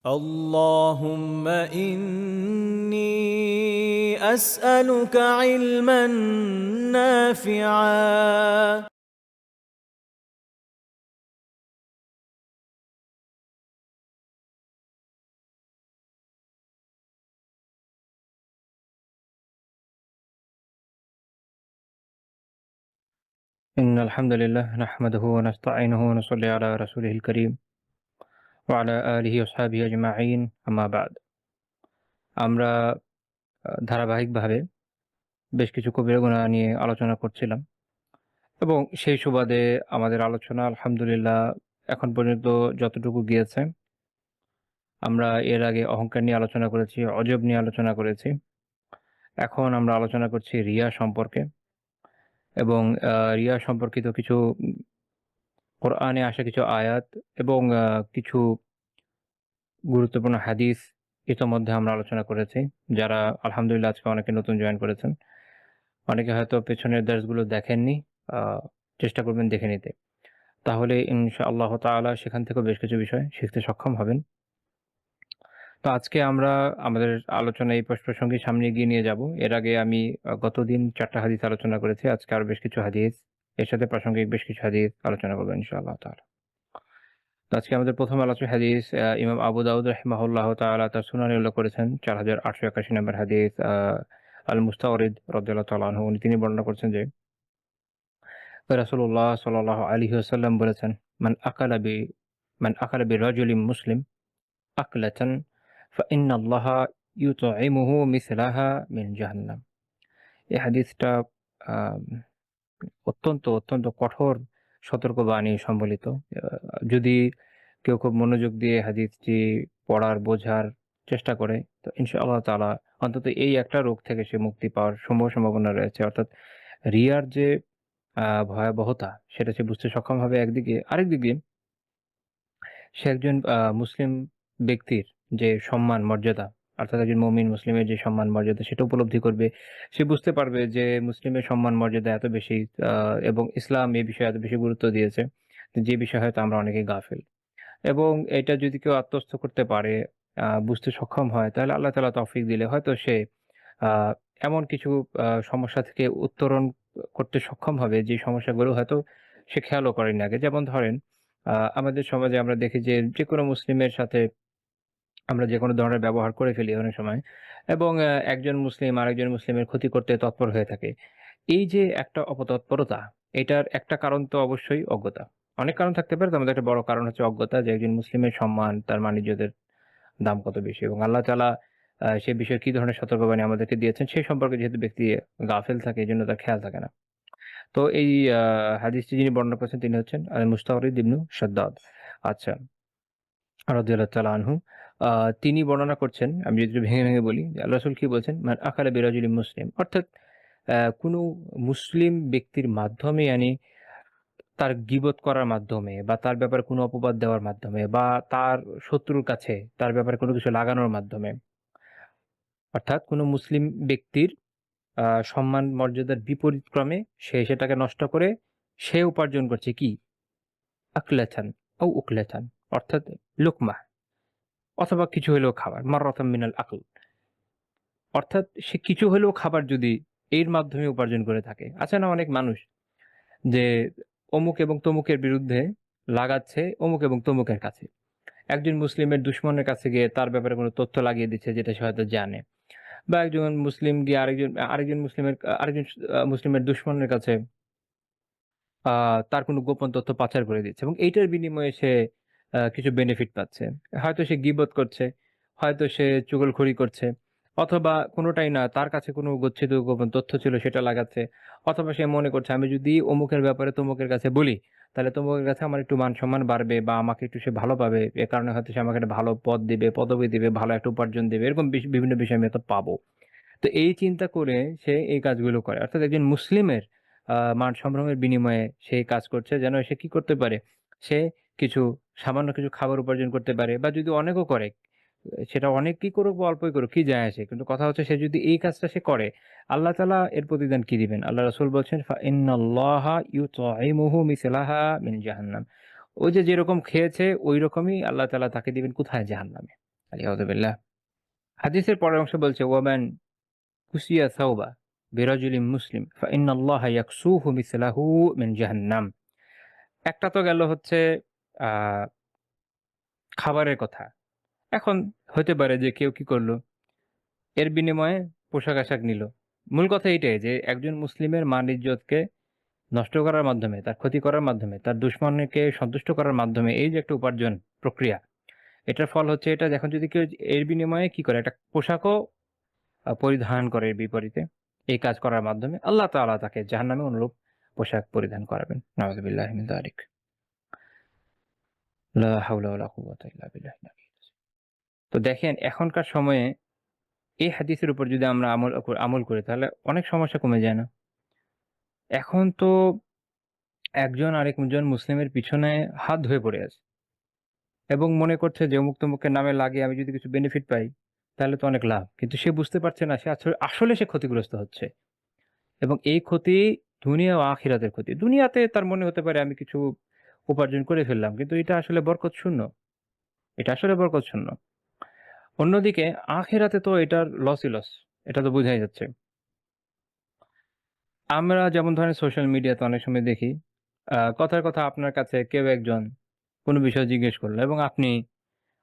اللهم إني أسألك علما نافعا إن الحمد لله نحمده ونستعينه ونصلي على رسوله الكريم وعلى آله وصحبه أجمعين أما بعد আমরা ধারাবাহিকভাবে বেশ কিছু কবিরা গুনাহ নিয়ে আলোচনা করছিলাম এবং সেই সুবাদে আমাদের আলোচনা আলহামদুলিল্লাহ এখন পর্যন্ত যতটুকু গিয়েছে আমরা এর আগে অহংকার নিয়ে আলোচনা করেছি, অজব নিয়ে আলোচনা করেছি। এখন আমরা আলোচনা করছি রিয়া সম্পর্কে এবং রিয়া সম্পর্কিত কিছু কোরআনে আসা কিছু আয়াত এবং কিছু গুরুত্বপূর্ণ হাদিস ইতোমধ্যে আমরা আলোচনা করেছি। যারা আলহামদুলিল্লাহ আজকে অনেকে নতুন জয়েন করেছেন। অনেকে হয়তো পেছনের দার্সগুলো দেখেননি। আ চেষ্টা করবেন দেখে নিতে। তাহলে ইনশাআল্লাহ তাআলা সেখান থেকেও বেশ কিছু বিষয় শিখতে সক্ষম হবেন। তো আজকে আমরা আমাদের আলোচনা এই প্রসঙ্গে সামনে এগিয়ে নিয়ে যাব। এর আগে আমি গতদিন ৪ টা হাদিস আলোচনা করেছি। আজকে আরো বেশ কিছু হাদিস, এর সাথে প্রাসঙ্গিক বেশ কিছু হাদিস আলোচনা করব ইনশাআল্লাহ তাআলা। তো আজকে আমাদের প্রথম আলোচ্য হাদিস ইমাম আবু দাউদ রাহিমাহুল্লাহ তাআলা তার সুনানে উল্লেখ করেছেন ৪৮৮১ নম্বর হাদিস আল মুস্তাওরিদ রাদিয়াল্লাহু তাআলা আনহু তিনি বর্ণনা করছেন যে রাসূলুল্লাহ সাল্লাল্লাহু আলাইহি ওয়াসাল্লাম বলেছেন মান আকালা বিরাজুলিন মুসলিম আকলাতান ফাইন্নাল্লাহা ইউতঈমুহু মিসলাহা মিন জাহান্নাম। এই হাদিসটা আম অত্যন্ত কঠোর সতর্কবাণী সম্বলিত। যদি কেউ খুব মনোযোগ দিয়ে হাদিসটি পড়ার, বোঝার চেষ্টা করে তো ইনশাআল্লাহ তাআলা অন্তত এই একটা রোগ থেকে সে মুক্তি পাওয়ার সম্ভাবনা রয়েছে। অর্থাৎ রিয়ার যে ভয়াবহতা সেটা সে বুঝতে সক্ষম হবে একদিকে। আরেকদিকে সে একজন মুসলিম ব্যক্তির যে সম্মান মর্যাদা, অর্থাৎ একজন মুমিন মুসলিমের যে সম্মান মর্যাদা সেটা উপলব্ধি করবে। সে বুঝতে পারবে যে মুসলিমের সম্মান মর্যাদা এত বেশি আ এবং ইসলাম এই বিষয়ে এত বেশি গুরুত্ব দিয়েছে। যে বিষয়ে হয়তো আমরা অনেকেই গাফিল। এবং এটা যদি কেউ আত্মস্থ করতে পারে, বুঝতে সক্ষম হয় তাহলে আল্লাহ তাআলা তৌফিক দিলে হয়তো সে আ এমন কিছু সমস্যা থেকে উত্তরণ করতে সক্ষম হবে যে সমস্যাগুলো হয়তো সে খেয়ালও করেনি আগে। যেমন ধরেন আমাদের সমাজে আমরা দেখি যে যেকোনো মুসলিমের সাথে আমরা যেকোনো ধরনের ব্যবহার করে ফেলি অনেক সময় এবং একজন মুসলিম আরেকজন মুসলিমের ক্ষতি করতে তৎপর হয়ে থাকে। এই যে একটা অপতৎপরতা, এটার একটা কারণ তো অবশ্যই অজ্ঞতা। অনেক কারণ থাকতে পারে, তার মধ্যে একটা বড় কারণ হচ্ছে অজ্ঞতা যে একজন মুসলিমের সম্মান, তার মান-ইজ্জতের দাম কত বেশি এবং আল্লাহ তাআলা সে বিষয়ে কি ধরনের সতর্কবাণী আমাদেরকে দিয়েছেন সে সম্পর্কে যেহেতু ব্যক্তি গাফিল থাকে এজন্য তার খেয়াল থাকে না। তো এই হাদিসটি যিনি বর্ণনা করেছেন তিনি হচ্ছেন মুস্তাওরিদ ইবনু শাদ্দাদ। আচ্ছা, রাদিয়াল্লাহু তাআলা আনহু। আ তিনি বর্ণনা করছেন, আমি যদি একটু ভেঙে বলি, যে আল্লাহ রাসূল কি বলছেন? মান আকালা বিরাজুলিন মুসলিম। অর্থাৎ কোনো মুসলিম ব্যক্তির মাধ্যমে তার গীবত করার মাধ্যমে বা তার ব্যাপারে কোনো অপবাদ দেওয়ার মাধ্যমে বা তার শত্রুর কাছে তার ব্যাপারে কোনো কিছু লাগানোর মাধ্যমে, অর্থাৎ কোনো মুসলিম ব্যক্তির সম্মান মর্যাদার বিপরীত ক্রমে সে সেটাকে নষ্ট করে সে উপার্জন করছে কি? আকলাতান উকলাতান, অর্থাৎ লুকমা অথবা কিছু হইলেও খাবার। মাররাতাম মিনাল আকল। অর্থাৎ সে কিছু হলেও খাবার যদি এর মাধ্যমে উপার্জন করে থাকে। আছে না অনেক মানুষ যে অমুক এবং তমুকের বিরুদ্ধে লাগাচ্ছে অমুক এবং তমুকের কাছে। একজন মুসলিমের দুশমনের কাছে গিয়ে তার ব্যাপারে কোনো তথ্য লাগিয়ে দিচ্ছে যেটা সে হয়তো জানে। বা একজন মুসলিম গিয়ে আরেকজন মুসলিমের দুশমনের কাছে আ তার কোনো গোপন তথ্য পাচার করে দিচ্ছে এবং এইটার বিনিময়ে সে কিছু বেনিফিট পাচ্ছে। হয়তো সে গীবত করছে, হয়তো সে চুগলখড়ি করছে, অথবা কোনোটাই না, তার কাছে কোনো গচ্ছিত গোপন তথ্য ছিল সেটা লাগাচ্ছে। অথবা সে মনে করছে আমি যদি অমুকের ব্যাপারে তমুকের কাছে বলি, তাহলে তমুকের কাছে আমার একটু মান-সম্মান বাড়বে বা আমাকে একটু সে ভালো পাবে। এ কারণে হয়তো সে আমাকে একটা ভালো পদ দিবে, পদবি দিবে, ভালো একটা উপার্জন দিবে। এরকম বিভিন্ন বিষয় আমি হয়তো পাবো। তো এই চিন্তা করে সে এই কাজগুলো করে। অর্থাৎ একজন মুসলিমের মান-সম্ভ্রমের বিনিময়ে সে এই কাজ করছে যেন সে কি করতে পারে? সে কিছু সামান্য কিছু খাবার উপার্জন করতে পারে বা যদি অনেকও করে, সেটা অনেক কি করুক বা অল্পই করুক কি যায় আসে? কিন্তু কথা হচ্ছে সে যদি এই কাজটা সে করে, আল্লাহ তাআলা এর প্রতিদান কি দিবেন? আল্লাহ রাসূল বলছেন, ইন্নাল্লাহা ইউতঈমুহু মিসলাহা মিন জাহান্নাম। ওই যে যেরকম খেয়েছে ঐরকমই আল্লাহ তাআলা তাকে দিবেন কোথায়? জাহান্নামে। আলিয়াউযুবিল্লাহ। হাদিসের পরের অংশ বলছে, ওয়ামান কুসিয়া সাওবা বিরাজুলিন মুসলিম ফাইন্নাল্লাহা ইয়াকসুহু মিসলাহু মিন জাহান্নাম। একটা তো গেল হচ্ছে আহ খাবারের কথা। এখন হতে পারে যে কেউ কি করলো, এর বিনিময়ে পোশাক-আশাক নিল। মূল কথা এইটাই যে একজন মুসলিমের মান-ইজ্জতকে নষ্ট করার মাধ্যমে, তার ক্ষতি করার মাধ্যমে, তার দুশমনকে সন্তুষ্ট করার মাধ্যমে এই যে একটা উপার্জন প্রক্রিয়া, এটার ফল হচ্ছে এটা। এখন যদি কেউ এর বিনিময়ে কি করে, একটা পোশাকও পরিধান করে এর বিপরীতে, এই কাজ করার মাধ্যমে আল্লাহ তাআলা তাকে জাহান্নামে অনুরূপ পোশাক পরিধান করাবেন। নাউযুবিল্লাহি মিন যালিক। লা হাওলা ওয়ালা কুওয়াতা ইল্লা বিল্লাহ। তো দেখেন এখনকার সময়ে এই হাদিসের উপর যদি আমরা আমল করি তাহলে অনেক সমস্যা কমে যায় না? এখন তো একজন আরেকজন মুসলিমের পিছনে হাত ধুয়ে পড়ে আছে এবং মনে করছে যে অমুক তমুকের নামে লাগিয়ে আমি যদি কিছু বেনিফিট পাই তাহলে তো অনেক লাভ। কিন্তু সে বুঝতে পারছে না সে আসলে সে ক্ষতিগ্রস্ত হচ্ছে এবং এই ক্ষতি দুনিয়া ও আখিরাতের ক্ষতি। দুনিয়াতে তার মনে হতে পারে আমি কিছু উপার্জন করে ফেললাম, কিন্তু এটা আসলে বরকত শূন্য। এটা আসলে বরকত শূন্য। অন্যদিকে আখিরাতে তো এটার লসই লস। এটা তো বোঝাই যাচ্ছে। আমরা যেমন ধরেন সোশ্যাল মিডিয়াতে অনেক সময় দেখি, কথার কথা আপনার কাছে কেউ একজন কোনো বিষয় জিজ্ঞেস করলো এবং আপনি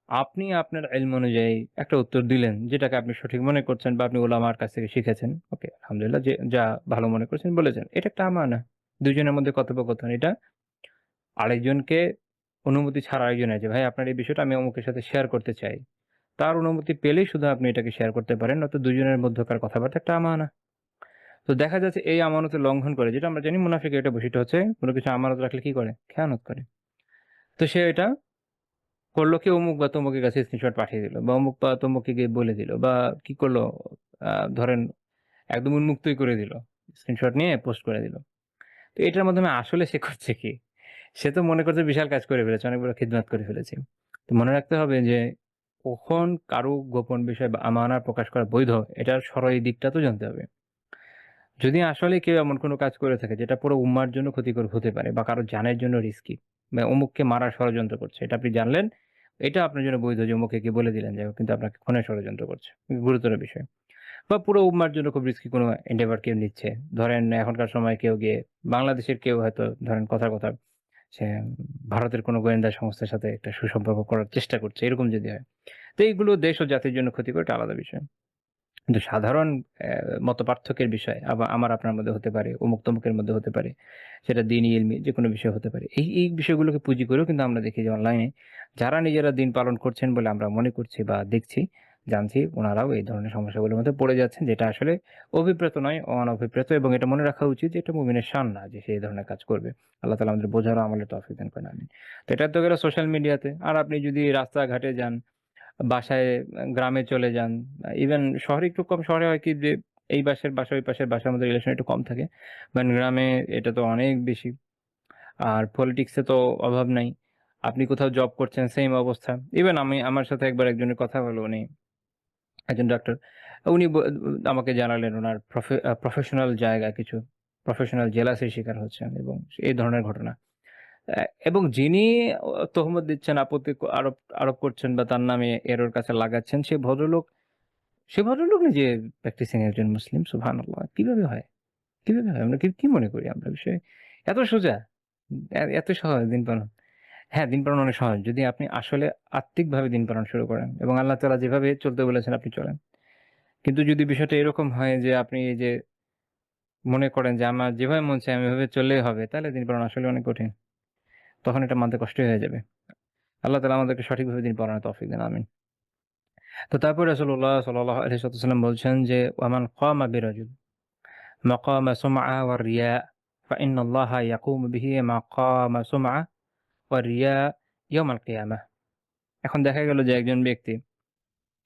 আপনি আপনার ইলম অনুযায়ী একটা উত্তর দিলেন, যেটাকে আপনি সঠিক মনে করছেন বা আপনি উলামার কাছ থেকে শিখেছেন। ওকে, আলহামদুলিল্লাহ, যে যা ভালো মনে করছেন বলেছেন। এটা একটা আমানা। দুজনের মধ্যে কথোপকথন। এটা আরেকজনকে অনুমতি ছাড়া আরেকজনের যে ভাই আপনার এই বিষয়টা আমি অমুকের সাথে শেয়ার করতে চাই। তার অনুমতি পেলেই শুধু আপনি এটাকে শেয়ার করতে পারেন, নয়তো দুজনের মধ্যকার কথাবার্তা একটা আমানা। তো দেখা যাচ্ছে এই আমানতের লঙ্ঘন করে, যেটা আমরা জানি মুনাফিকের একটা বৈশিষ্ট্য হচ্ছে কোনো কিছু আমানত রাখলে কি করে, খেয়ানত করে। তো সে এটা করলো কি, অমুক বা তমুকের কাছে স্ক্রিনশট পাঠিয়ে দিল বা অমুক বা তমুককে গিয়ে বলে দিল বা কি করলো, ধরেন একদম উন্মুক্তই করে দিল, স্ক্রিনশট নিয়ে পোস্ট করে দিল। তো এটার মাধ্যমে আসলে সে করছে কি, সে তো মনে করছে বিশাল কাজ করে ফেলেছে, অনেক বড় খিদমত করে ফেলেছে। তো মনে রাখতে হবে যে কখন কারো গোপন বিষয় বা আমানা প্রকাশ করা বৈধ, এটার সরই দিকটা তো জানতে হবে। যদি আসলে কেউ এমন কোনো কাজ করে থাকে যেটা পুরো উম্মার জন্য ক্ষতিকর হতে পারে বা কারো জানের জন্য রিস্কি, বা অমুককে মারার ষড়যন্ত্র করছে, এটা আপনি জানলেন, এটা আপনার জন্য বৈধ যে অমুককে কি বলে দিলেন যে ও কিন্তু আপনাকে খুনের ষড়যন্ত্র করছে, গুরুতর বিষয়। বা পুরো উম্মার জন্য খুব রিস্কি কোনো এন্ডেভার কেউ নিচ্ছে, ধরেন এখনকার সময় কেউ গিয়ে বাংলাদেশের কেউ হয়তো ধরেন কথার কথা সে ভারতের কোনো গোয়েন্দা সংস্থার সাথে একটা সুসম্পর্ক করার চেষ্টা করছে, এরকম যদি হয়, তো এইগুলো দেশ ও জাতির জন্য ক্ষতিকর, এটা আলাদা বিষয়। কিন্তু সাধারণ মতপার্থক্যের বিষয় আবার আমার আপনার মধ্যে হতে পারে, অমুক তমুকের মধ্যে হতে পারে, সেটা দ্বীনি ইলমি যেকোনো বিষয় হতে পারে। এই বিষয়গুলোকে পুঁজি করেও কিন্তু আমরা দেখি যে অনলাইনে যারা নিজেরা দিন পালন করছেন বলে আমরা মনে করছি বা দেখছি, জানছি, ওনারাও এই ধরনের সমস্যাগুলোর মধ্যে পড়ে যাচ্ছেন, যেটা আসলে অভিপ্রেত নয়, অনভিপ্রেত। এবং এটা মনে রাখা উচিত যে এটা মুমিনের শান না যে সে এই ধরনের কাজ করবে। আল্লাহ তাআলা আমাদের বোঝারও আমলের তৌফিক দান করেন, আমিন। তো এটা তো গেল সোশ্যাল মিডিয়াতে। আর আপনি যদি রাস্তাঘাটে যান, বাসায়, গ্রামে চলে যান, ইভেন শহরে একটু কম। শহরে হয় কি যে এই পাশের বাসা ওই পাশের বাসার মধ্যে রিলেশন একটু কম থাকে, বাট গ্রামে এটা তো অনেক বেশি। আর পলিটিক্সে তো অভাব নাই। আপনি কোথাও জব করছেন, সেম অবস্থা। ইভেন আমার সাথে একবার একজনের কথা হলো, উনি একজন ডাক্তার। উনি আমাকে জানালেন ওনার প্রফেশনাল জায়গা কিছু প্রফেশনাল জেলাসির শিকার হচ্ছেন এবং এই ধরনের ঘটনা। এবং যিনি তহমত দিচ্ছেন, আপত্তি আরোপ আরোপ করছেন বা তার নামে এরর কাছে লাগাচ্ছেন, সে ভদ্রলোক নিজে প্র্যাকটিসিং একজন মুসলিম। সুবহানাল্লাহ! কিভাবে হয়? কিভাবে হয়? আমরা কি কি মনে করি আমরা বিষয়ে? এত সোজা? এত সহজ দিন পালন? হ্যাঁ, দিন পালন অনেক সহজ যদি আপনি আসলে আত্মিকভাবে দিন পালন শুরু করেন এবং আল্লাহ তাআলা যেভাবে চলতে বলেছেন আপনি চলেন। কিন্তু যদি বিষয়টা এরকম হয় যে আপনি এই যে মনে করেন যে আমার যেভাবে মন চায় আমি এভাবে চললেই হবে, তাহলে দিন পালন আসলে অনেক কঠিন। তখন এটা মানতে কষ্টই হয়ে যাবে। আল্লাহ তাআলা আমাদেরকে সঠিকভাবে দিন পালনের তৌফিক দেন। আমিন। তো তারপরে রাসূলুল্লাহ সাল্লাল্লাহু আলাইহি ওয়াসাল্লাম বলছেন যে, ওয়ামান কামা বিরাজুল মাকামা সুমআ ওয়া রিয়া ফাইন্নাল্লাহা ইয়াকুমু বিহি মাকামা সুমআ ওয়া রিয়া ইয়াউমাল কিয়ামাহ। এখন দেখা গেল যে একজন ব্যক্তি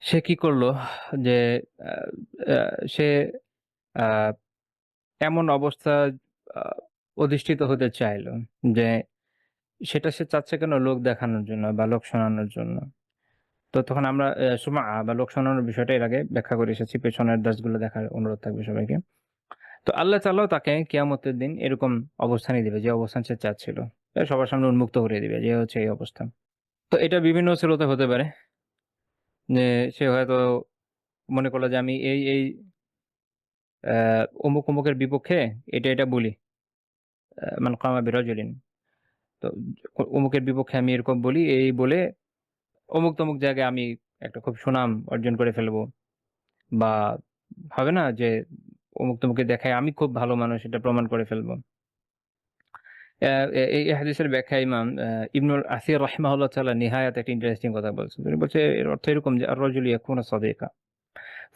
সে কি করলো, যে আহ, সে আহ, এমন অবস্থা আহ, অধিষ্ঠিত হতে চাইলো যে সেটা সে চাচ্ছে কেন, লোক দেখানোর জন্য বা লোক শোনানোর জন্য। তো তখন আমরা সুমআ বা লোক শোনানোর বিষয়টা এর আগে ব্যাখ্যা করে এসেছি, পেছনের দাসগুলো দেখার অনুরোধ থাকবে সবাইকে। তো আল্লাহ তাআলাও তাকে কিয়ামতের দিন এরকম অবস্থানই দিবে, যে অবস্থান সে চাচ্ছিল। সবার সামনে উন্মুক্ত করে দিবে, যে হচ্ছে এই অবস্থা। তো এটা বিভিন্ন স্রোতে হতে পারে। যে সে হয়তো মনে করলো যে আমি এই অমুক অমুকের বিপক্ষে এটা বলি, মান কামা বিরাজুলিন, তো অমুকের বিপক্ষে আমি এরকম বলি, এই বলে অমুক তমুক জায়গায় আমি একটা খুব সুনাম অর্জন করে ফেলবো, বা হবে না যে অমুক তমুকে দেখায় আমি খুব ভালো মানুষ, এটা প্রমাণ করে ফেলবো। এই হাদিসের ব্যাখ্যা ইমাম ইবনুল আসির রাহিমাহুল্লাহ তাআলা নিহায়াত একটা ইন্টারেস্টিং কথা বলছেন। তিনি বলছে এর অর্থ এরকম যে আর-রাজুলু ইয়াকুনু সাদিকা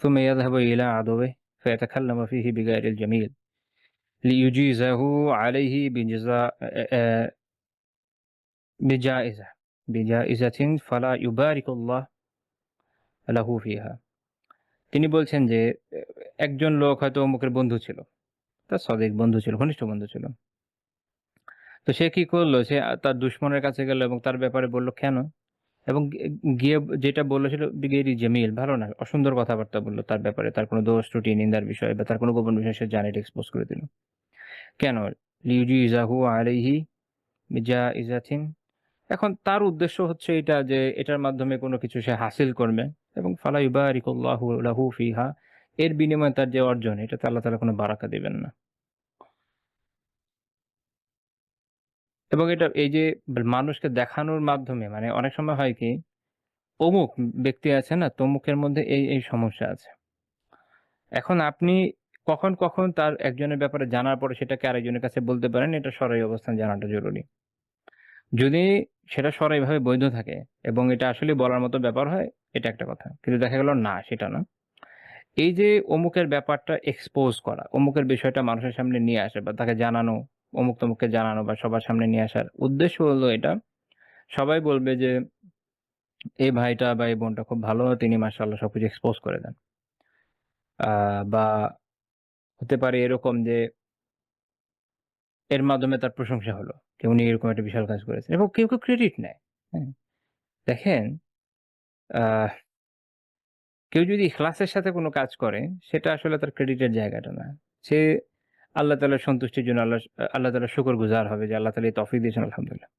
ثم يذهب إلى عدوه فيتكلم فيه بغير الجميل ليجيزه عليه بجائزة بجائزة فلا يبارك الله له فيها। তিনি বলছেন যে একজন লোক হয়তো অমুকের বন্ধু ছিল, তার সদিক বন্ধু ছিল, ঘনিষ্ঠ বন্ধু ছিল। তো সে কি করলো, সে তার দুশমনের কাছে গেল এবং তার ব্যাপারে বলল কেন, এবং গিয়ে যেটা বললো সেটা বিগেরি জেমিল, ভালো না, অসুন্দর কথাবার্তা বললো তার ব্যাপারে, তার কোনো দোষ ত্রুটি নিন্দার বিষয় বা তার কোনো গোপন বিষয় সে জানে, এটা এক্সপোজ করে দিল। কেন? লিউজি ইজাহু আলাইহি মিজা ইজাথিন। এখন তার উদ্দেশ্য হচ্ছে এটা যে এটার মাধ্যমে কোনো কিছু সে হাসিল করবে, এবং ফালা ইউবারিকুল্লাহু লাহু ফিহা, এর বিনিময়ে তার যে অর্জন এটাতে আল্লাহ তাআলা কোনো বারাকা দিবেন না। এবং এটা এই যে মানুষকে দেখানোর মাধ্যমে, মানে অনেক সময় হয় কি, অমুক ব্যক্তি আছে না, তমুকের মধ্যে এই সমস্যা আছে। এখন আপনি কখন তার একজনের ব্যাপারে জানার পরে সেটাকে আরেকজনের কাছে বলতে পারেন, এটা শরঈ অবস্থান জানাটা জরুরি। যদি সেটা শরঈভাবে বৈধ থাকে এবং এটা আসলে বলার মতো ব্যাপার হয়, এটা একটা কথা। কিন্তু দেখা গেল না, সেটা না। এই যে অমুকের ব্যাপারটা এক্সপোজ করা, অমুকের বিষয়টা মানুষের সামনে নিয়ে আসা বা তাকে জানানো, অমুক তমুককে জানানো বা সবার সামনে নিয়ে আসার উদ্দেশ্য হলো এটা, সবাই বলবে যে এই ভাইটা বা এই বোনটা খুব ভালো, তিনি মাশাআল্লাহ সবকিছু এক্সপোজ করে দেন। বা হতে পারে এরকম যে এর মাধ্যমে তার প্রশংসা হলো যে উনি এরকম একটা বিশাল কাজ করেছেন, এবং কেউ ক্রেডিট নেয়। হ্যাঁ? দেখেন, আহ কেউ যদি ইখলাসের সাথে কোনো কাজ করে, সেটা আসলে তার ক্রেডিটের জায়গাটা না। সে আল্লাহ তাআলার সন্তুষ্টির জন্য আল্লাহ তাআলার শুকরগুজার হবে যে আল্লাহ তাআলা এই তৌফিক দিয়েছেন, আলহামদুলিল্লাহ।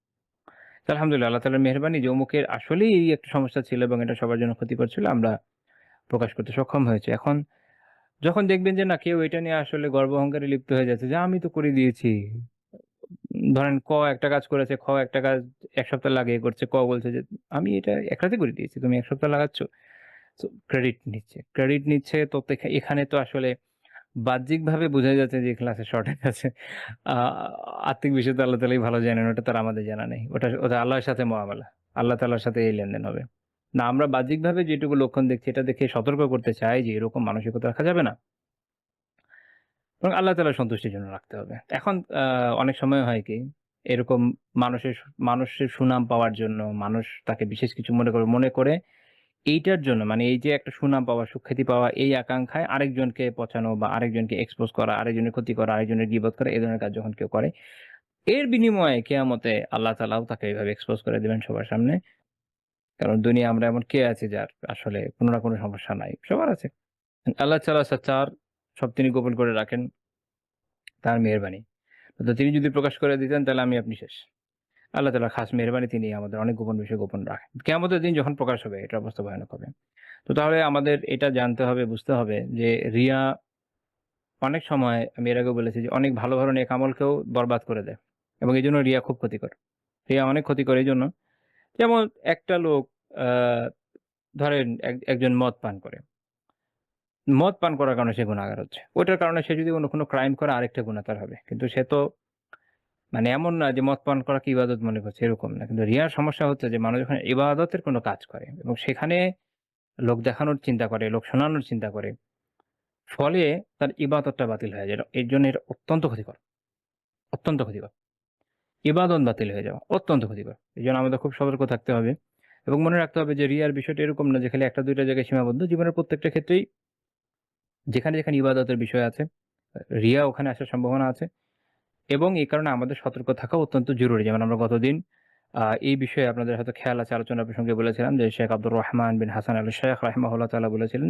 তো আলহামদুলিল্লাহ আল্লাহ তাআলার মেহেরবানি যে অমুকের আসলেই এই একটা সমস্যা ছিল এবং এটা সবার জন্য ক্ষতিকর ছিল, আমরা প্রকাশ করতে সক্ষম হয়েছি। এখন যখন দেখবেন যে না, কেউ এটা নিয়ে আসলে গর্ব অহংকারে লিপ্ত হয়ে যাচ্ছে যে আমি তো করে দিয়েছি। ধরেন ক একটা কাজ করেছে, খ একটা কাজ ১ সপ্তাহ লাগিয়ে করছে, ক বলছে যে আমি এটা ১ রাতে করে দিয়েছি, তুমি ১ সপ্তাহ লাগাচ্ছ। সো ক্রেডিট নিচ্ছে, তো এখানে তো আসলে বাহ্যিকভাবে বোঝা যাচ্ছে যে ক্লাসে শর্টেজ আছে। আ আত্মিক বিষয় তো আল্লাহ তাআলাই ভালো জানেন, ওটা তো আর আমাদের জানা নেই। ওটা আল্লাহর সাথে মুআমালা। আল্লাহ তাআলার সাথে এই লেনদেন হবে। না, আমরা বাহ্যিকভাবে যেটুকু লক্ষণ দেখছি এটা দেখে সতর্ক করতে চাই যে এরকম মানসিকতা রাখা যাবে না। এবং আল্লাহ তাআলার সন্তুষ্টির জন্য রাখতে হবে। এখন অনেক সময় হয় কি, এরকম মানুষের সুনাম পাওয়ার জন্য, মানুষ তাকে বিশেষ কিছু মনে করে এইটার জন্য, মানে এই যে একটা সুনাম পাওয়া, সুখ্যাতি পাওয়া, এই আকাঙ্ক্ষায় আরেকজনকে পচানো বা আরেকজনকে এক্সপোজ করা, আরেকজনের ক্ষতি করা, আরেকজনের গীবত করা, এই ধরনের কাজ যখন কেউ করে, এর বিনিময়ে কিয়ামতে আল্লাহ তাআলাও তাকে এইভাবে এক্সপোজ করে দিবেন সবার সামনে। কারণ দুনিয়া আমরা এমন কে আছে যার আসলে কোনো না কোনো সমস্যা নাই? সবার আছে। আল্লাহ তাআলা সাত্তার, সব তিনি গোপন করে রাখেন, তার মেহেরবানি। তো তিনি যদি প্রকাশ করে দিতেন তাহলে আমি আপনি শেষ। আল্লাহ তাআলার খাস মেহেরবানি, তিনি আমাদের অনেক গোপন বিষয় গোপন রাখেন। কিয়ামতের দিন যখন প্রকাশ হবে এটার অবস্থা ভয়ানক হবে। তো তাহলে আমাদের এটা জানতে হবে, বুঝতে হবে যে রিয়া অনেক সময়, আমি এর আগেও বলেছি যে অনেক ভালো নেক আমলকেও বরবাদ করে দেয়, এবং এইজন্য রিয়া খুব ক্ষতিকর। রিয়া অনেক ক্ষতিকর এইজন্য, যেমন একটা লোক আ ধরেন একজন মদ পান করে। মদ পান করার কারণে সে গুনাহগার হচ্ছে। ওইটার কারণে সে যদি অন্য কোনো ক্রাইম করে আরেকটা গুনাহ তার হবে। কিন্তু সে তো, মানে এমন না যে মদ পান করাকে ইবাদত মনে করছে, এরকম না। কিন্তু রিয়ার সমস্যা হচ্ছে যে মানুষ যখন ইবাদতের কোনো কাজ করে এবং সেখানে লোক দেখানোর চিন্তা করে, লোক শোনানোর চিন্তা করে, ফলে তার ইবাদতটা বাতিল হয়ে যায়। এর জন্য এটা অত্যন্ত ক্ষতিকর, অত্যন্ত ক্ষতিকর। ইবাদত বাতিল হয়ে যাওয়া অত্যন্ত ক্ষতিকর। এজন্য আমাদের খুব সতর্ক থাকতে হবে এবং মনে রাখতে হবে যে রিয়ার বিষয়টা এরকম না যে খালি ১ টা ২ টা জায়গায় সীমাবদ্ধ। জীবনের প্রত্যেকটা ক্ষেত্রেই যেখানে ইবাদতের বিষয় আছে, রিয়া ওখানে আসার সম্ভাবনা আছে, এবং এই কারণে আমাদের সতর্ক থাকা অত্যন্ত জরুরি। যেমন আমরা গতদিন এই বিষয়ে আপনাদের হয়তো খেয়াল আছে, আলোচনা প্রসঙ্গে বলেছিলাম যে শেখ আব্দুর রহমান বিন হাসান আল শাইখ রাহিমাহুল্লাহ তাআলা বলেছিলেন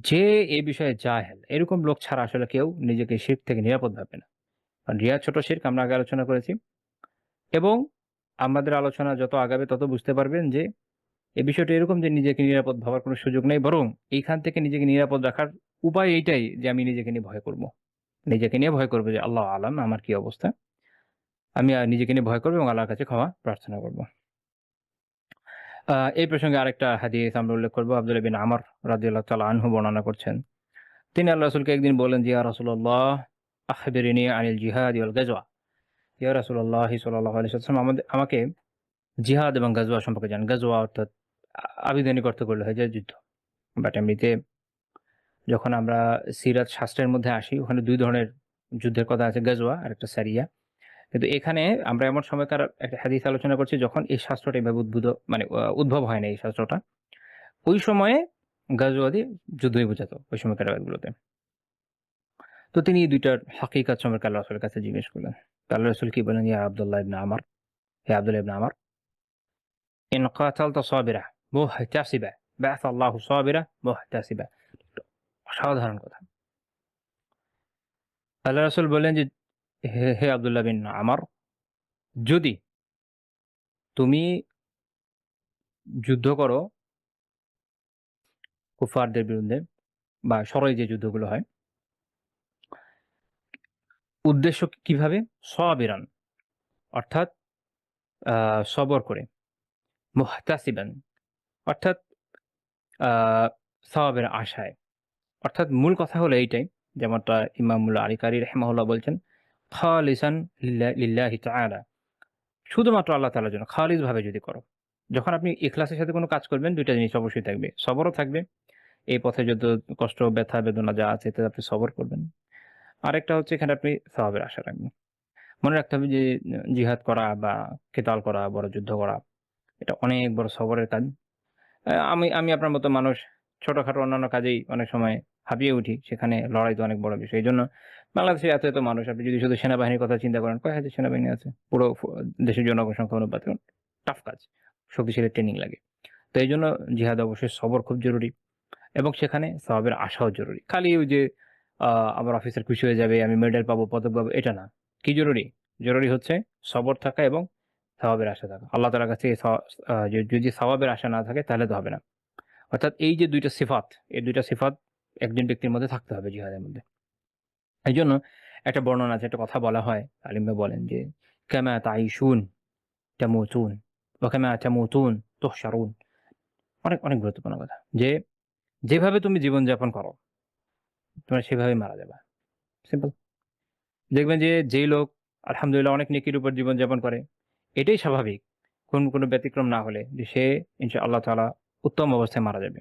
যে এই বিষয়ে জাহেল, এরকম লোক ছাড়া আসলে কেউ নিজেকে শিরক থেকে নিরাপদ ভাববে না। কারণ রিয়া ছোট শিরক, আমরা আগে আলোচনা করেছি। এবং আমাদের আলোচনা যত আগাবে তত বুঝতে পারবেন যে এই বিষয়টা এরকম যে নিজেকে নিরাপদ ভাবার কোনো সুযোগ নেই, বরং এইখান থেকে নিজেকে নিরাপদ রাখার উপায় এইটাই যে আমি নিজেকে নিয়ে ভয় করব। নিজেকে নিয়ে ভয় করব যে আল্লাহ আলাম আমার কি অবস্থা। আমি নিজেকে নিয়ে ভয় করব এবং আল্লাহর কাছে ক্ষমা প্রার্থনা করব। এই প্রসঙ্গে আরেকটা হাদিস আমরা উল্লেখ করব। আব্দুল্লাহ বিন আমর রাদিয়াল্লাহু তাআলা আনহু বর্ণনা করছেন। তিনি আল্লাহ রাসূলকে একদিন বললেন যে, ইয়া রাসূলুল্লাহ আখবিরনি আনিল জিহাদ ওয়াল গাজওয়া। ইয়া রাসূলুল্লাহ সাল্লাল্লাহু আলাইহি ওয়াসাল্লাম আমাকে জিহাদ এবং গাজওয়া সম্পর্কে জানান। গাজওয়া অর্থাৎ আবিধানিক অর্থ করলে হয় যে যুদ্ধ। বাট এমনিতে যখন আমরা সিরাত শাস্ত্রের মধ্যে আসি ওখানে ২ ধরনের যুদ্ধের কথা আছে, গাজওয়া আর একটা সারিয়া। কিন্তু এখানে আমরা এমন সময়কার একটা হাদিস আলোচনা করছি যখন এই শাস্ত্রটা এভাবে উদ্ভব হয় না এই শাস্ত্রটা। ওই সময়ে গাজওয়া দিয়ে যুদ্ধই বোঝাতো ওই সময়কার আয়াতগুলোতে। তো তিনি এই ২ টার হাকিকাত সম্পর্কে আল্লাহ রাসূলের কাছে জিজ্ঞেস করলেন। তো আল্লাহ রাসূল কি বললেন, ইয়া আব্দুল্লাহ ইবনে আমর, হে আব্দুল্লাহ ইবনে আমর, ইন কাতালতা সাবিরা মুহতাসিবা বা'আথা আল্লাহু সাবিরা মুহতাসিবা। অসাধারণ কথা। আল্লাহ রাসূল বললেন যে, হে আব্দুল্লাহ বিন আমর, যদি তুমি যুদ্ধ করো কুফফারদের বিরুদ্ধে বা সরাই যে যুদ্ধগুলো হয়, উদ্দেশ্য কিভাবে? সাবিরান অর্থাৎ আ সবর করে, মুহতাসিবান অর্থাৎ আ সওয়াবের আশায়। অর্থাৎ মূল কথা হলো এইটাই, যেমনটা ইমামুল আলিকারি রাহিমাহুল্লাহ বলছেন, খালিসান লিল্লাহি তাআলা। শুধুমাত্র আল্লাহ তাআলার জন্য খালিসভাবে যদি করো। যখন আপনি ইখলাসের সাথে কোনো কাজ করবেন ২ টা জিনিস অবশ্যই থাকবে। সবরও থাকবে। এই পথে যত কষ্ট, ব্যথা, বেদনা যা আছে এতে আপনি সবর করবেন। আরেকটা হচ্ছে এখানে আপনি সওয়াবের আশা রাখবেন। মনে রাখতে হবে যে জিহাদ করা বা কেতাল করা, বড় যুদ্ধ করা এটা অনেক বড় সবরের কাজ। আমি আমি আপনার মতো মানুষ ছোটখাটো অন্যান্য কাজেই অনেক সময় হাঁপিয়ে উঠি। সেখানে লড়াই তো অনেক বড় বিষয়। এজন্য বাংলাদেশে এত মানুষ, আপনি যদি শুধু সেনাবাহিনীর কথা চিন্তা করেন, কয় হাজার সেনাবাহিনী আছে? পুরো দেশের জনসংখ্যা অনুপাতে টাফ কাজ। শক্তিশালী ট্রেনিং লাগে। তো এইজন্য জিহাদে অবশ্যই সবর খুব জরুরি এবং সেখানে সওয়াবের আশাও জরুরি। খালি ওই যে আ আমার অফিসার খুশি হয়ে যাবে, আমি মেডেল পাবো, পদক পাবো এটা না। কি জরুরি? জরুরি হচ্ছে সবর থাকা এবং সওয়াবের আশা থাকা। আল্লাহ তাআলার কাছে যদি সওয়াবের আশা না থাকে তাহলে তো হবে না। অর্থাৎ এই যে ২ টা সিফাত, এই ২ টা সিফাত একজন ব্যক্তির মধ্যে থাকতে হবে জিহাদের মধ্যে। এইজন্য একটা বর্ণনা আছে, একটা কথা বলা হয়, আলিমরা বলেন যে, "কামা তাঈশুন তামুতুন ওয়া কামা তামুতুন তুহশারুন।" অনেক গুরুত্বপূর্ণ কথা। যে যেভাবে তুমি জীবনযাপন করো, তোমরা সেভাবেই মারা যাবা। সিম্পল। দেখবেন যে যেই লোক আলহামদুলিল্লাহ অনেক নেকির উপর জীবনযাপন করে, এটাই স্বাভাবিক। কোনো ব্যতিক্রম না হলে যে সে ইনশাআল্লাহ তাআলা উত্তম অবস্থায় মারা যাবে।